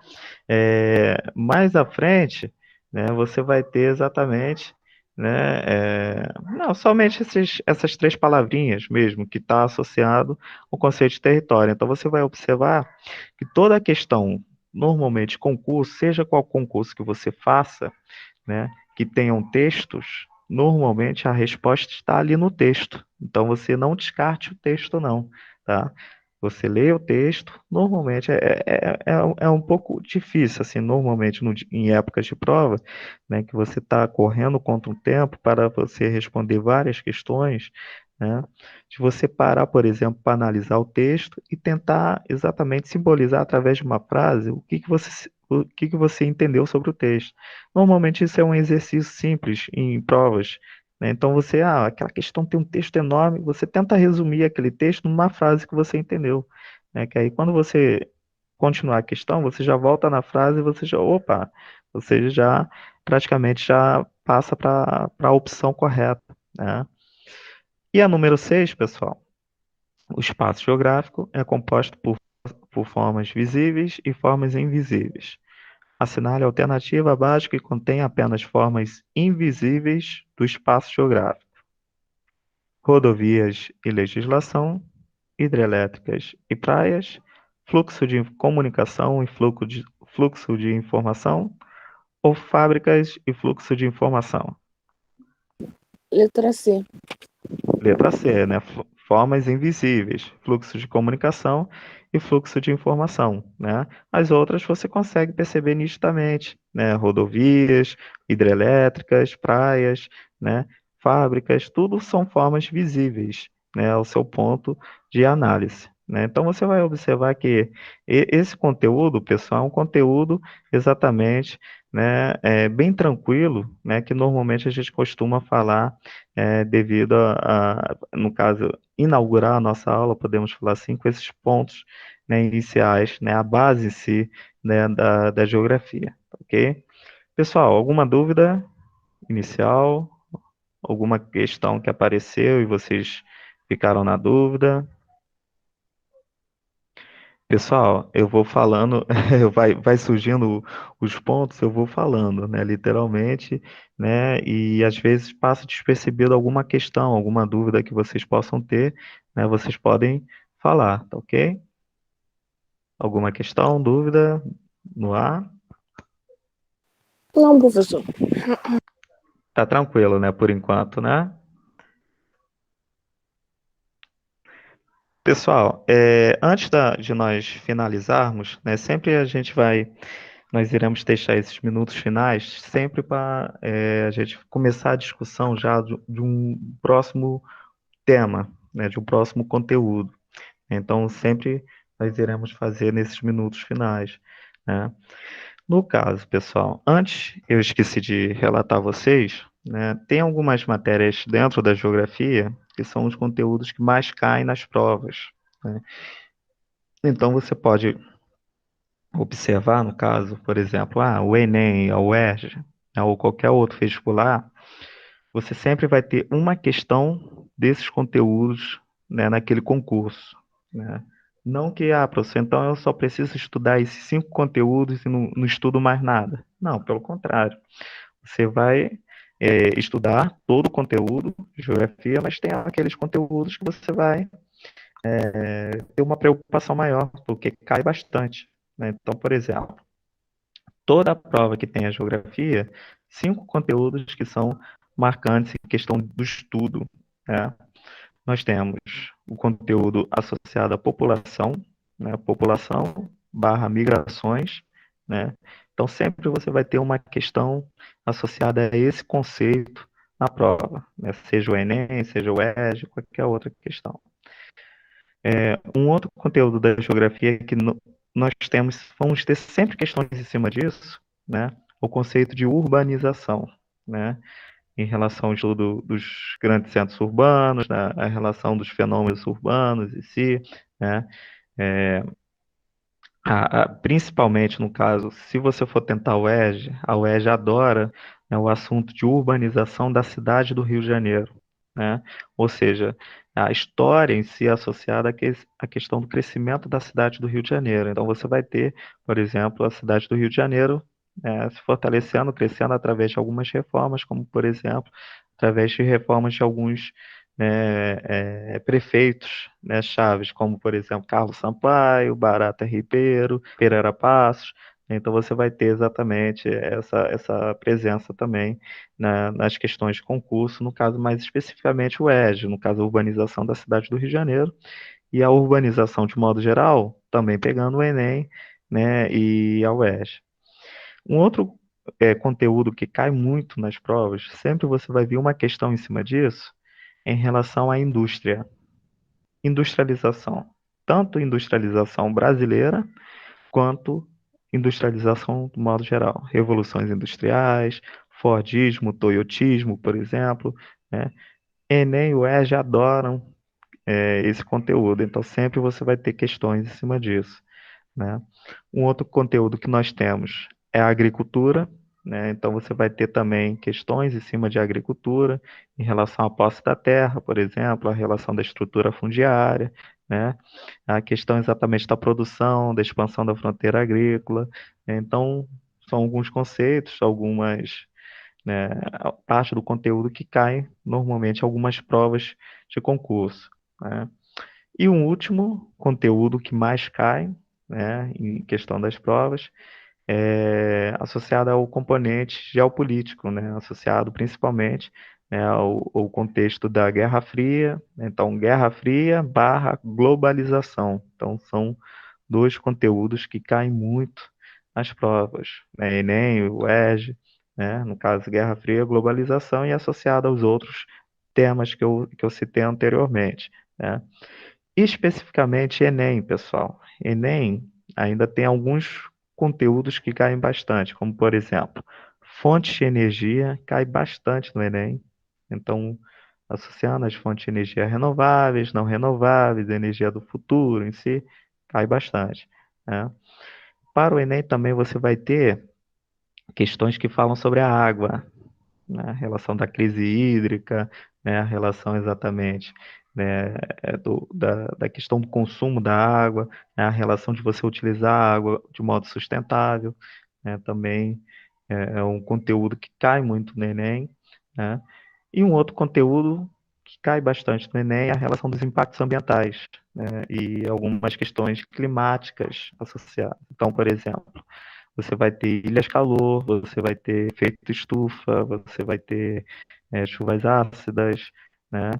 Mais à frente, né, você vai ter exatamente, né, não, somente essas três palavrinhas mesmo, que está associado ao conceito de território. Então, você vai observar que toda a questão, normalmente, concurso, seja qual concurso que você faça, né, que tenham textos, normalmente a resposta está ali no texto. Então, você não descarte o texto, não, tá? Você lê o texto, normalmente é um pouco difícil, assim, normalmente em épocas de prova, né, que você está correndo contra o tempo para você responder várias questões, né, de você parar, por exemplo, para analisar o texto e tentar exatamente simbolizar através de uma frase o que você entendeu sobre o texto. Normalmente isso é um exercício simples em provas, né? Então aquela questão tem um texto enorme, você tenta resumir aquele texto numa frase que você entendeu, né? Que aí quando você continuar a questão, você já volta na frase e você já praticamente já passa para a opção correta, né? E a número 6, pessoal, o espaço geográfico é composto por formas visíveis e formas invisíveis. Assinale a alternativa abaixo que contém apenas formas invisíveis do espaço geográfico. Rodovias e legislação, hidrelétricas e praias, fluxo de comunicação e fluxo de informação, ou fábricas e fluxo de informação. Letra C. Letra C, né? Formas invisíveis, fluxo de comunicação e fluxo de informação, né? As outras você consegue perceber nitidamente, né? Rodovias, hidrelétricas, praias, né? Fábricas, tudo são formas visíveis, né? Ao seu ponto de análise, né? Então você vai observar que esse conteúdo, pessoal, é um conteúdo exatamente, né? Bem tranquilo, né? Que normalmente a gente costuma falar devido no caso, inaugurar a nossa aula, podemos falar assim, com esses pontos, né, iniciais, né, a base em si, né, da geografia, ok? Pessoal, alguma dúvida inicial? Alguma questão que apareceu e vocês ficaram na dúvida? Pessoal, eu vou falando, vai surgindo os pontos, eu vou falando, né, literalmente, né, e às vezes passa despercebido alguma questão, alguma dúvida que vocês possam ter, né, vocês podem falar, tá ok? Alguma questão, dúvida no ar? Não, professor. Tá tranquilo, né, por enquanto, né? Pessoal, antes de nós finalizarmos, né, sempre nós iremos deixar esses minutos finais sempre para a gente começar a discussão já de um próximo tema, né, de um próximo conteúdo. Então, sempre nós iremos fazer nesses minutos finais, né? No caso, pessoal, antes eu esqueci de relatar a vocês, né, tem algumas matérias dentro da geografia que são os conteúdos que mais caem nas provas, né? Então, você pode observar, no caso, por exemplo, o Enem, a UERJ, né, ou qualquer outro vestibular, você sempre vai ter uma questão desses conteúdos, né, naquele concurso, né? Não que, professor, então eu só preciso estudar esses 5 conteúdos e não estudo mais nada. Não, pelo contrário. Você vai estudar todo o conteúdo de geografia, mas tem aqueles conteúdos que você vai ter uma preocupação maior, porque cai bastante, né? Então, por exemplo, toda a prova que tem a geografia, 5 conteúdos que são marcantes em questão do estudo, né? Nós temos o conteúdo associado à população, né? População barra migrações, né? Então, sempre você vai ter uma questão associada a esse conceito na prova, né? Seja o Enem, seja o EJA, qualquer outra questão. Um outro conteúdo da geografia que nós vamos ter sempre questões em cima disso, né? O conceito de urbanização, né? Em relação ao estudo dos grandes centros urbanos, né? A relação dos fenômenos urbanos em si, né? É, principalmente no caso, se você for tentar a UERJ adora, né, o assunto de urbanização da cidade do Rio de Janeiro, né? Ou seja, a história em si é associada à questão do crescimento da cidade do Rio de Janeiro. Então você vai ter, por exemplo, a cidade do Rio de Janeiro, se fortalecendo, crescendo através de algumas reformas, como por exemplo, através de reformas de alguns prefeitos, né, chaves, como por exemplo Carlos Sampaio, Barata Ribeiro, Pereira Passos. Então você vai ter exatamente essa presença também nas questões de concurso, no caso mais especificamente o EJA, no caso a urbanização da cidade do Rio de Janeiro, e a urbanização de modo geral, também pegando o Enem, né, e a UERJ. Um outro conteúdo que cai muito nas provas, sempre você vai ver uma questão em cima disso, em relação à indústria. Industrialização. Tanto industrialização brasileira, quanto industrialização do modo geral. Revoluções industriais, Fordismo, Toyotismo, por exemplo, né? Enem e UERJ adoram esse conteúdo, então sempre você vai ter questões em cima disso, né? Um outro conteúdo que nós temos é a agricultura, né? Então você vai ter também questões em cima de agricultura, em relação à posse da terra, por exemplo, a relação da estrutura fundiária, né? A questão exatamente da produção, da expansão da fronteira agrícola. Então, são alguns conceitos, algumas, né, parte do conteúdo que cai normalmente em algumas provas de concurso, né? E um último conteúdo que mais cai, né, em questão das provas, associado ao componente geopolítico, né, associado principalmente, né, ao contexto da Guerra Fria. Então, Guerra Fria barra globalização. Então, são 2 conteúdos que caem muito nas provas, né, Enem, o EJA, né, no caso, Guerra Fria, globalização, e associado aos outros temas que eu citei anteriormente, né. Especificamente Enem, pessoal. Enem ainda tem alguns conteúdos que caem bastante, como por exemplo, fontes de energia cai bastante no Enem. Então, associando as fontes de energia renováveis, não renováveis, energia do futuro em si, cai bastante, né? Para o Enem também você vai ter questões que falam sobre a água, né? A relação da crise hídrica, né, a relação exatamente, né, da questão do consumo da água, né, a relação de você utilizar a água de modo sustentável, né, também é um conteúdo que cai muito no Enem, né, e um outro conteúdo que cai bastante no Enem é a relação dos impactos ambientais, né, e algumas questões climáticas associadas. Então, por exemplo, você vai ter ilhas calor, você vai ter efeito estufa, você vai ter chuvas ácidas, né?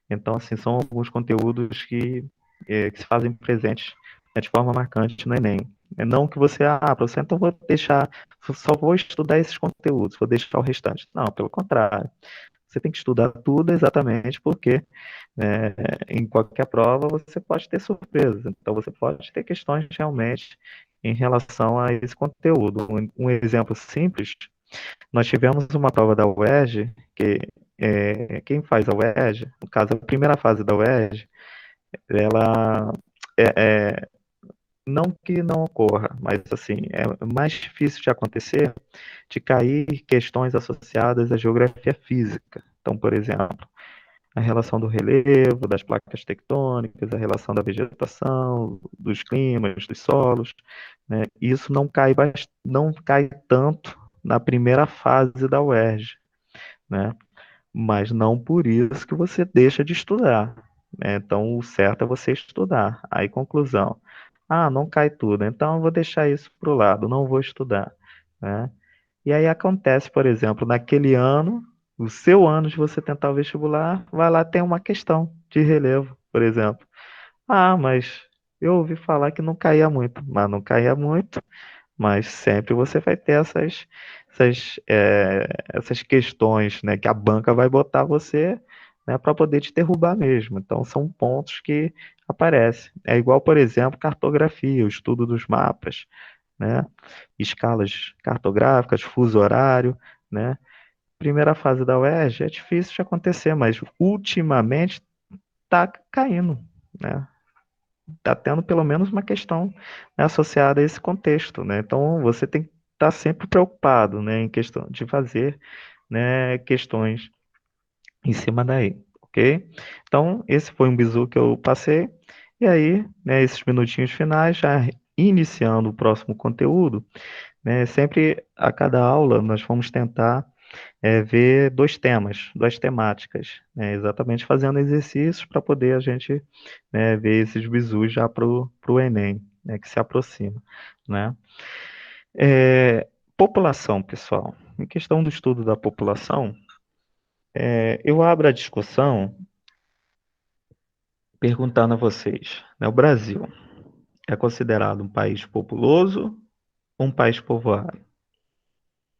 Então, assim, são alguns conteúdos que se fazem presentes, né, de forma marcante no Enem. Não que você, professor, então vou deixar, só vou estudar esses conteúdos, vou deixar o restante. Não, pelo contrário. Você tem que estudar tudo exatamente porque em qualquer prova você pode ter surpresas. Então você pode ter questões realmente em relação a esse conteúdo. Um exemplo simples, nós tivemos uma prova da UERJ, que quem faz a UERJ, no caso a primeira fase da UERJ, ela não que não ocorra, mas assim, é mais difícil de acontecer de cair questões associadas à geografia física. Então, por exemplo, a relação do relevo, das placas tectônicas, a relação da vegetação, dos climas, dos solos, né? Isso não cai tanto na primeira fase da UERJ, né? Mas não por isso que você deixa de estudar, né? Então, o certo é você estudar. Aí, conclusão. Não cai tudo, então eu vou deixar isso para o lado, não vou estudar, né? E aí acontece, por exemplo, naquele ano, o seu ano de você tentar o vestibular, vai lá ter uma questão de relevo, por exemplo. Mas eu ouvi falar que não caía muito, mas não caía muito, mas sempre você vai ter essas questões, né, que a banca vai botar você, né, para poder te derrubar mesmo. Então são pontos que aparecem. É igual, por exemplo, cartografia, o estudo dos mapas, né? Escalas cartográficas, fuso horário, né? Primeira fase da UERJ é difícil de acontecer, mas ultimamente está caindo, né? Está tendo pelo menos uma questão, né, associada a esse contexto, né? Então você tem que estar sempre preocupado, né, em questão de fazer, né, questões em cima daí, ok? Então esse foi um bizu que eu passei e aí, né, esses minutinhos finais já iniciando o próximo conteúdo, né? Sempre a cada aula nós vamos tentar ver dois temas, duas temáticas, né? Exatamente fazendo exercícios para poder a gente, né, ver esses bizus já para o Enem, né, que se aproxima, né? População, pessoal. Em questão do estudo da população, eu abro a discussão perguntando a vocês, né, o Brasil é considerado um país populoso ou um país povoado?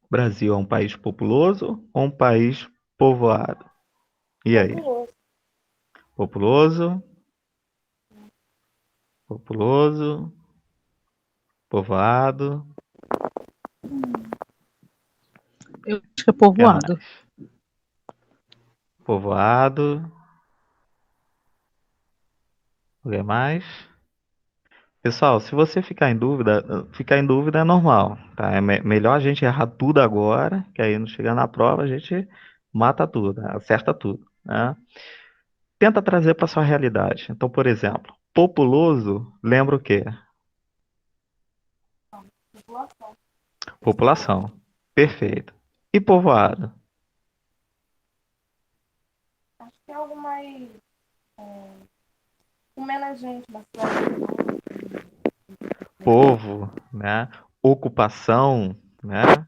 O Brasil é um país populoso ou um país povoado? E aí? Populoso. Populoso, populoso, povoado, Eu acho que é que povoado. povoado, o mais? Pessoal, se você ficar em dúvida é normal, tá? É melhor a gente errar tudo agora, que aí não chegar na prova a gente mata tudo, né? Acerta tudo, né? Tenta trazer para sua realidade. Então, por exemplo, populoso lembra o quê? População. População. Perfeito. E povoado? Acho que é algo mais. Com menos gente na cidade. Povo, né? Ocupação, né?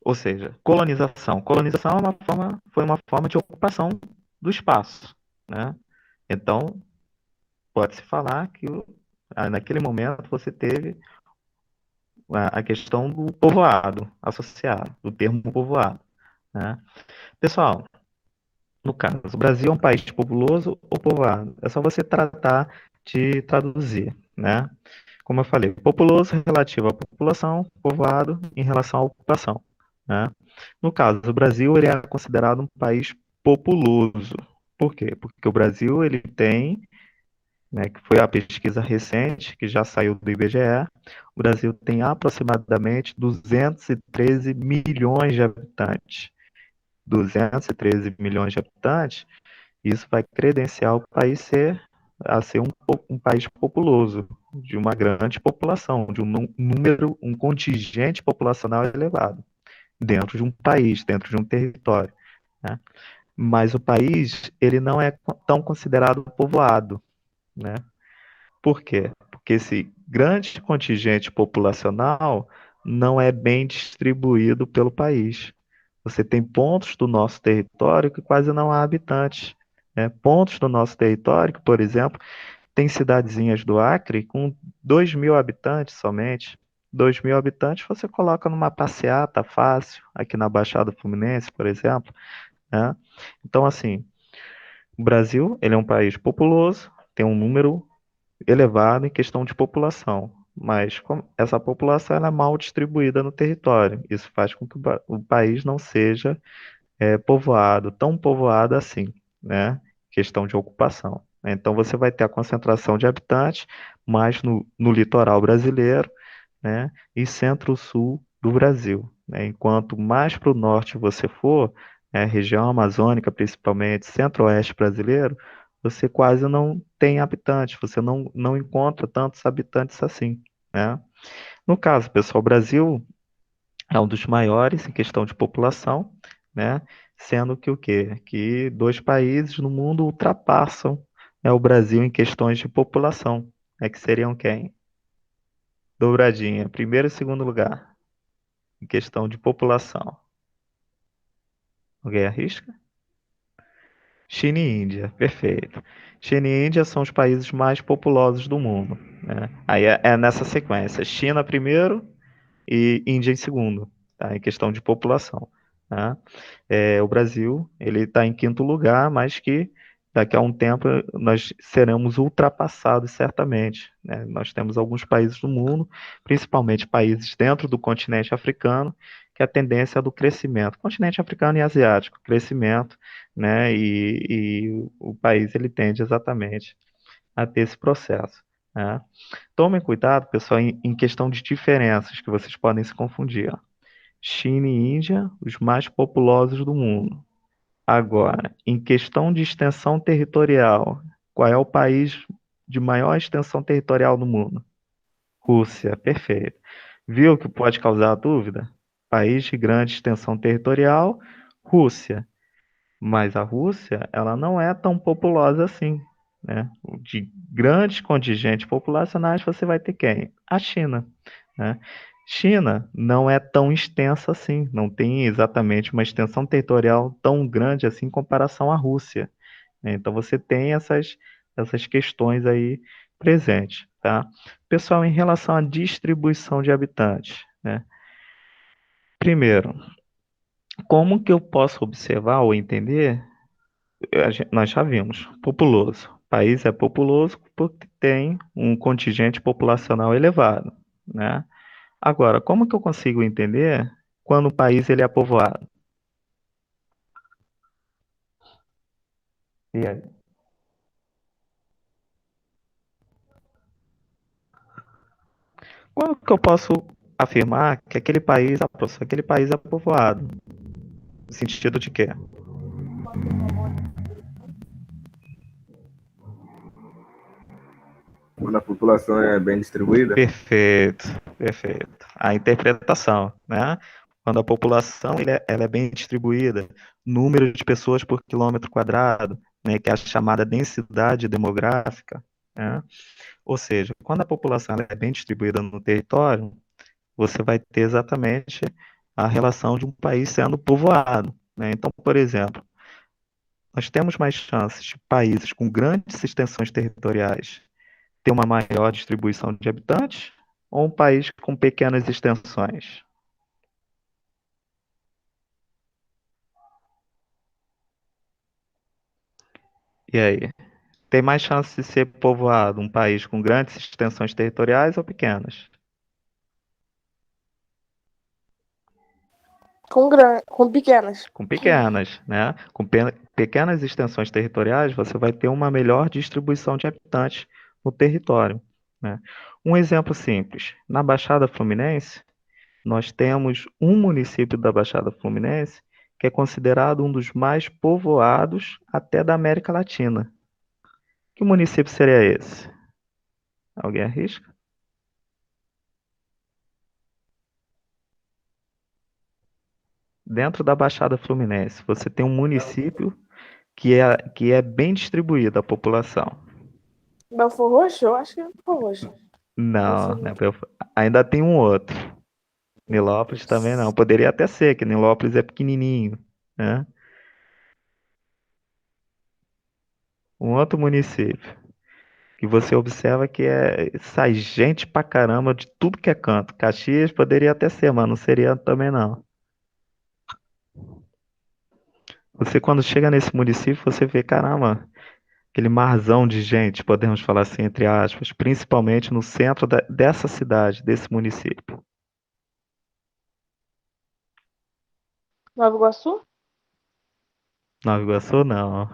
Ou seja, colonização. Colonização foi uma forma de ocupação do espaço, né? Então, pode-se falar que naquele momento você teve a questão do povoado associado, do termo povoado, né? Pessoal, no caso, o Brasil é um país populoso ou povoado? É só você tratar de traduzir, né? Como eu falei, populoso relativo à população, povoado em relação à ocupação, né? No caso, o Brasil ele é considerado um país populoso. Por quê? Porque o Brasil ele tem, né, que foi a pesquisa recente que já saiu do IBGE, o Brasil tem aproximadamente 213 milhões de habitantes. 213 milhões de habitantes, isso vai credenciar o país a ser um país populoso, de uma grande população, de um contingente populacional elevado, dentro de um país, dentro de um território, né? Mas o país, ele não é tão considerado povoado, né? Por quê? Porque esse grande contingente populacional não é bem distribuído pelo país. Você tem pontos do nosso território que quase não há habitantes, né? Pontos do nosso território que, por exemplo, tem cidadezinhas do Acre com 2.000 habitantes somente. 2.000 habitantes você coloca numa passeata fácil, aqui na Baixada Fluminense, por exemplo, né? Então, assim, o Brasil, ele é um país populoso, tem um número elevado em questão de população, mas essa população ela é mal distribuída no território. Isso faz com que o país não seja povoado, tão povoado assim, né? Questão de ocupação. Então você vai ter a concentração de habitantes mais no litoral brasileiro, né? E centro-sul do Brasil, né? Enquanto mais para o norte você for, né, região amazônica, principalmente centro-oeste brasileiro, você quase não tem habitantes, você não encontra tantos habitantes assim, né? No caso, pessoal, o Brasil é um dos maiores em questão de população, né? Sendo que o quê? Que dois países no mundo ultrapassam, né, o Brasil em questões de população, né? Que seriam quem? Dobradinha, primeiro e segundo lugar, em questão de população. Alguém arrisca? China e Índia, perfeito. China e Índia são os países mais populosos do mundo, né? Aí é nessa sequência: China primeiro e Índia em segundo, tá? Em questão de população, tá? O Brasil, ele está em quinto lugar, mas que daqui a um tempo nós seremos ultrapassados certamente, né? Nós temos alguns países do mundo, principalmente países dentro do continente africano, que a tendência é do crescimento, continente africano e asiático, crescimento, né? E o país ele tende exatamente a ter esse processo, né? Tomem cuidado, pessoal, em questão de diferenças que vocês podem se confundir, ó. China e Índia, os mais populosos do mundo. Agora, em questão de extensão territorial, qual é o país de maior extensão territorial do mundo? Rússia, perfeito. Viu que pode causar dúvida? País de grande extensão territorial, Rússia. Mas a Rússia, ela não é tão populosa assim, né? De grandes contingentes populacionais, você vai ter quem? A China, né? China não é tão extensa assim, não tem exatamente uma extensão territorial tão grande assim em comparação à Rússia, né? Então você tem essas questões aí presentes, tá? Pessoal, em relação à distribuição de habitantes, né? Primeiro, como que eu posso observar ou entender? Nós já vimos, populoso. O país é populoso porque tem um contingente populacional elevado, né? Agora, como que eu consigo entender quando o país ele é povoado? E aí? Como que eu posso afirmar que aquele país é povoado? No sentido de quê? Quando a população é bem distribuída. Perfeito, perfeito. A interpretação, né? Quando a população ela é bem distribuída, número de pessoas por quilômetro quadrado, né, que é a chamada densidade demográfica, né? Ou seja, quando a população ela é bem distribuída no território, você vai ter exatamente a relação de um país sendo povoado, né? Então, por exemplo, nós temos mais chances de países com grandes extensões territoriais ter uma maior distribuição de habitantes ou um país com pequenas extensões? E aí? Tem mais chance de ser povoado um país com grandes extensões territoriais ou pequenas? Com pequenas. Com pequenas, né? Com pequenas extensões territoriais, você vai ter uma melhor distribuição de habitantes no território, né? Um exemplo simples: na Baixada Fluminense, nós temos um município da Baixada Fluminense que é considerado um dos mais povoados até da América Latina. Que município seria esse? Alguém arrisca? Dentro da Baixada Fluminense, você tem um município que é bem distribuída a população. Belfort Roxo? Eu acho que é Belfort Roxo. Não, né? Ainda tem um outro. Nilópolis também não. Poderia até ser, que Nilópolis é pequenininho, né? Um outro município que você observa que sai gente pra caramba de tudo que é canto. Caxias poderia até ser, mas não seria também não. Você quando chega nesse município, você vê, caramba, aquele marzão de gente, podemos falar assim, entre aspas, principalmente no centro dessa cidade, desse município. Nova Iguaçu? Nova Iguaçu, não.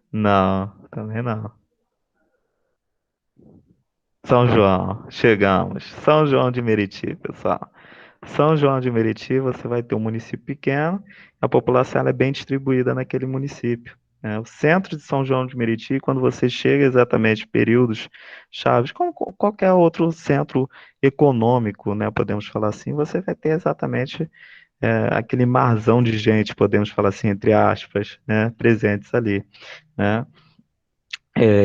Não, também não. São João, chegamos. São João de Meriti, pessoal. São João de Meriti, você vai ter um município pequeno, a população ela é bem distribuída naquele município, né? O centro de São João de Meriti, quando você chega exatamente períodos chaves, como qualquer outro centro econômico, né, podemos falar assim, você vai ter exatamente aquele marzão de gente, podemos falar assim, entre aspas, né, presentes ali, né?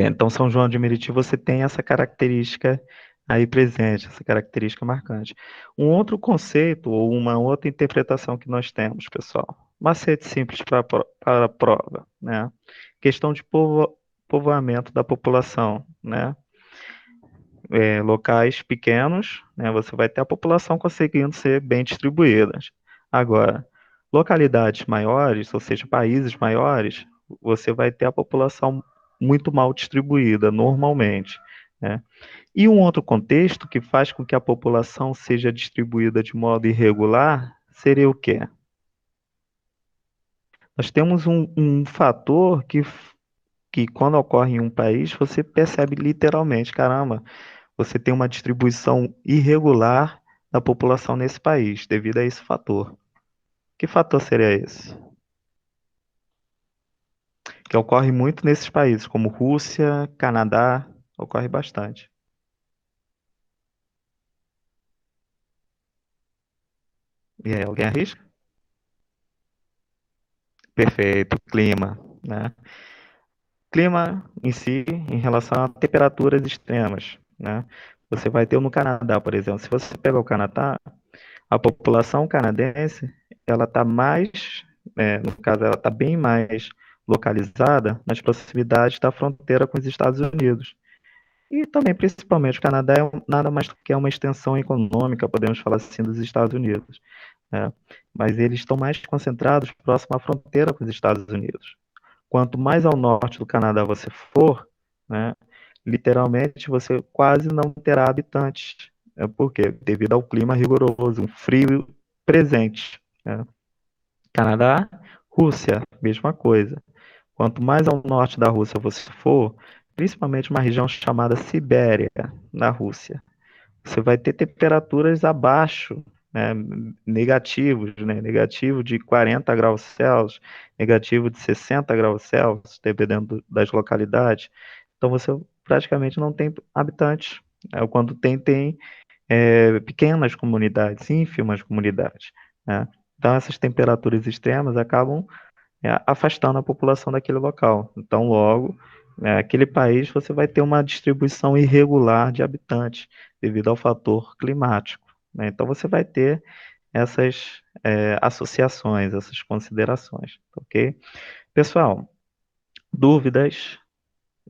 Então, São João de Meriti, você tem essa característica aí presente, essa característica marcante. Um outro conceito ou uma outra interpretação que nós temos, pessoal, macete simples para a prova, né? Questão de povoamento da população, né? Locais pequenos, né? Você vai ter a população conseguindo ser bem distribuídas. Agora, localidades maiores, ou seja, países maiores, você vai ter a população muito mal distribuída, normalmente, né? E um outro contexto que faz com que a população seja distribuída de modo irregular seria o quê? Nós temos um fator que quando ocorre em um país, você percebe literalmente, caramba, você tem uma distribuição irregular da população nesse país, devido a esse fator. Que fator seria esse? Que ocorre muito nesses países, como Rússia, Canadá, ocorre bastante. E aí, alguém arrisca? Perfeito, clima, né? Clima em si, em relação a temperaturas extremas, né? Você vai ter no Canadá, por exemplo, se você pegar o Canadá, a população canadense, ela está mais, no caso, ela está bem mais localizada nas proximidades da fronteira com os Estados Unidos. E também, principalmente, o Canadá é nada mais do que uma extensão econômica, podemos falar assim, dos Estados Unidos, né? Mas eles estão mais concentrados próximo à fronteira com os Estados Unidos. Quanto mais ao norte do Canadá você for, né, literalmente você quase não terá habitantes. Por quê? Devido ao clima rigoroso, um frio presente, né? Canadá, Rússia, mesma coisa. Quanto mais ao norte da Rússia você for, principalmente uma região chamada Sibéria, na Rússia, você vai ter temperaturas abaixo, né, negativos, né, negativo de 40 graus Celsius, negativo de 60 graus Celsius, dependendo das localidades. Então você praticamente não tem habitantes. Quando tem pequenas comunidades, ínfimas comunidades, né? Então essas temperaturas extremas acabam afastando a população daquele local. Então, logo, aquele país você vai ter uma distribuição irregular de habitantes devido ao fator climático, né? Então, você vai ter essas associações, essas considerações, ok? Pessoal, dúvidas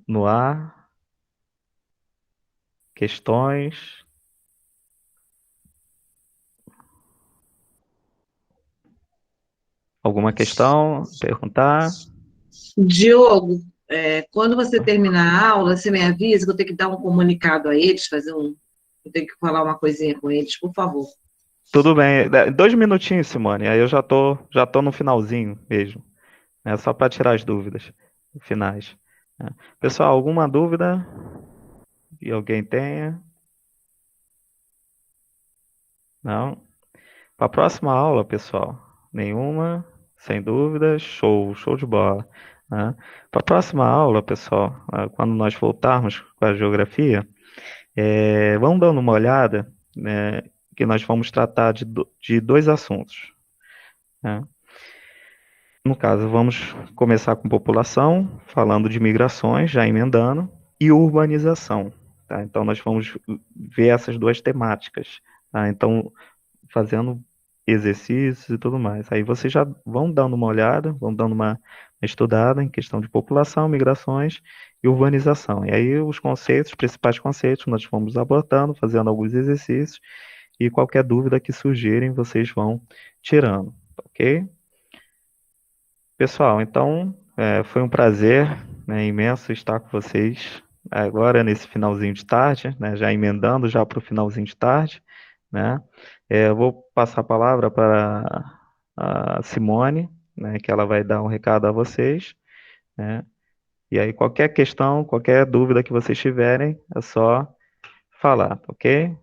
no ar, questões? Alguma questão? Perguntar? Diogo, quando você terminar a aula, você me avisa que eu tenho que dar um comunicado a eles, eu tenho que falar uma coisinha com eles, por favor. Tudo bem. 2 minutinhos, Simone. Aí eu já tô no finalzinho mesmo. É só para tirar as dúvidas finais, né? Pessoal, alguma dúvida que alguém tenha? Não? Para a próxima aula, pessoal, nenhuma? Sem dúvida, show de bola. Né? Para a próxima aula, pessoal, quando nós voltarmos com a geografia, vamos dando uma olhada, né, que nós vamos tratar de dois assuntos. Né? No caso, vamos começar com população, falando de migrações, já emendando, e urbanização. Tá? Então, nós vamos ver essas duas temáticas. Tá? Então, fazendo exercícios e tudo mais. Aí vocês já vão dando uma olhada, vão dando uma estudada em questão de população, migrações e urbanização. E aí os conceitos, os principais conceitos, nós vamos abordando, fazendo alguns exercícios, e qualquer dúvida que surgirem, vocês vão tirando, ok? Pessoal, então, foi um prazer, né, imenso estar com vocês agora nesse finalzinho de tarde, né, já emendando já para o finalzinho de tarde, né? Eu vou passar a palavra para a Simone, né, que ela vai dar um recado a vocês, né? E aí qualquer questão, qualquer dúvida que vocês tiverem, é só falar, ok?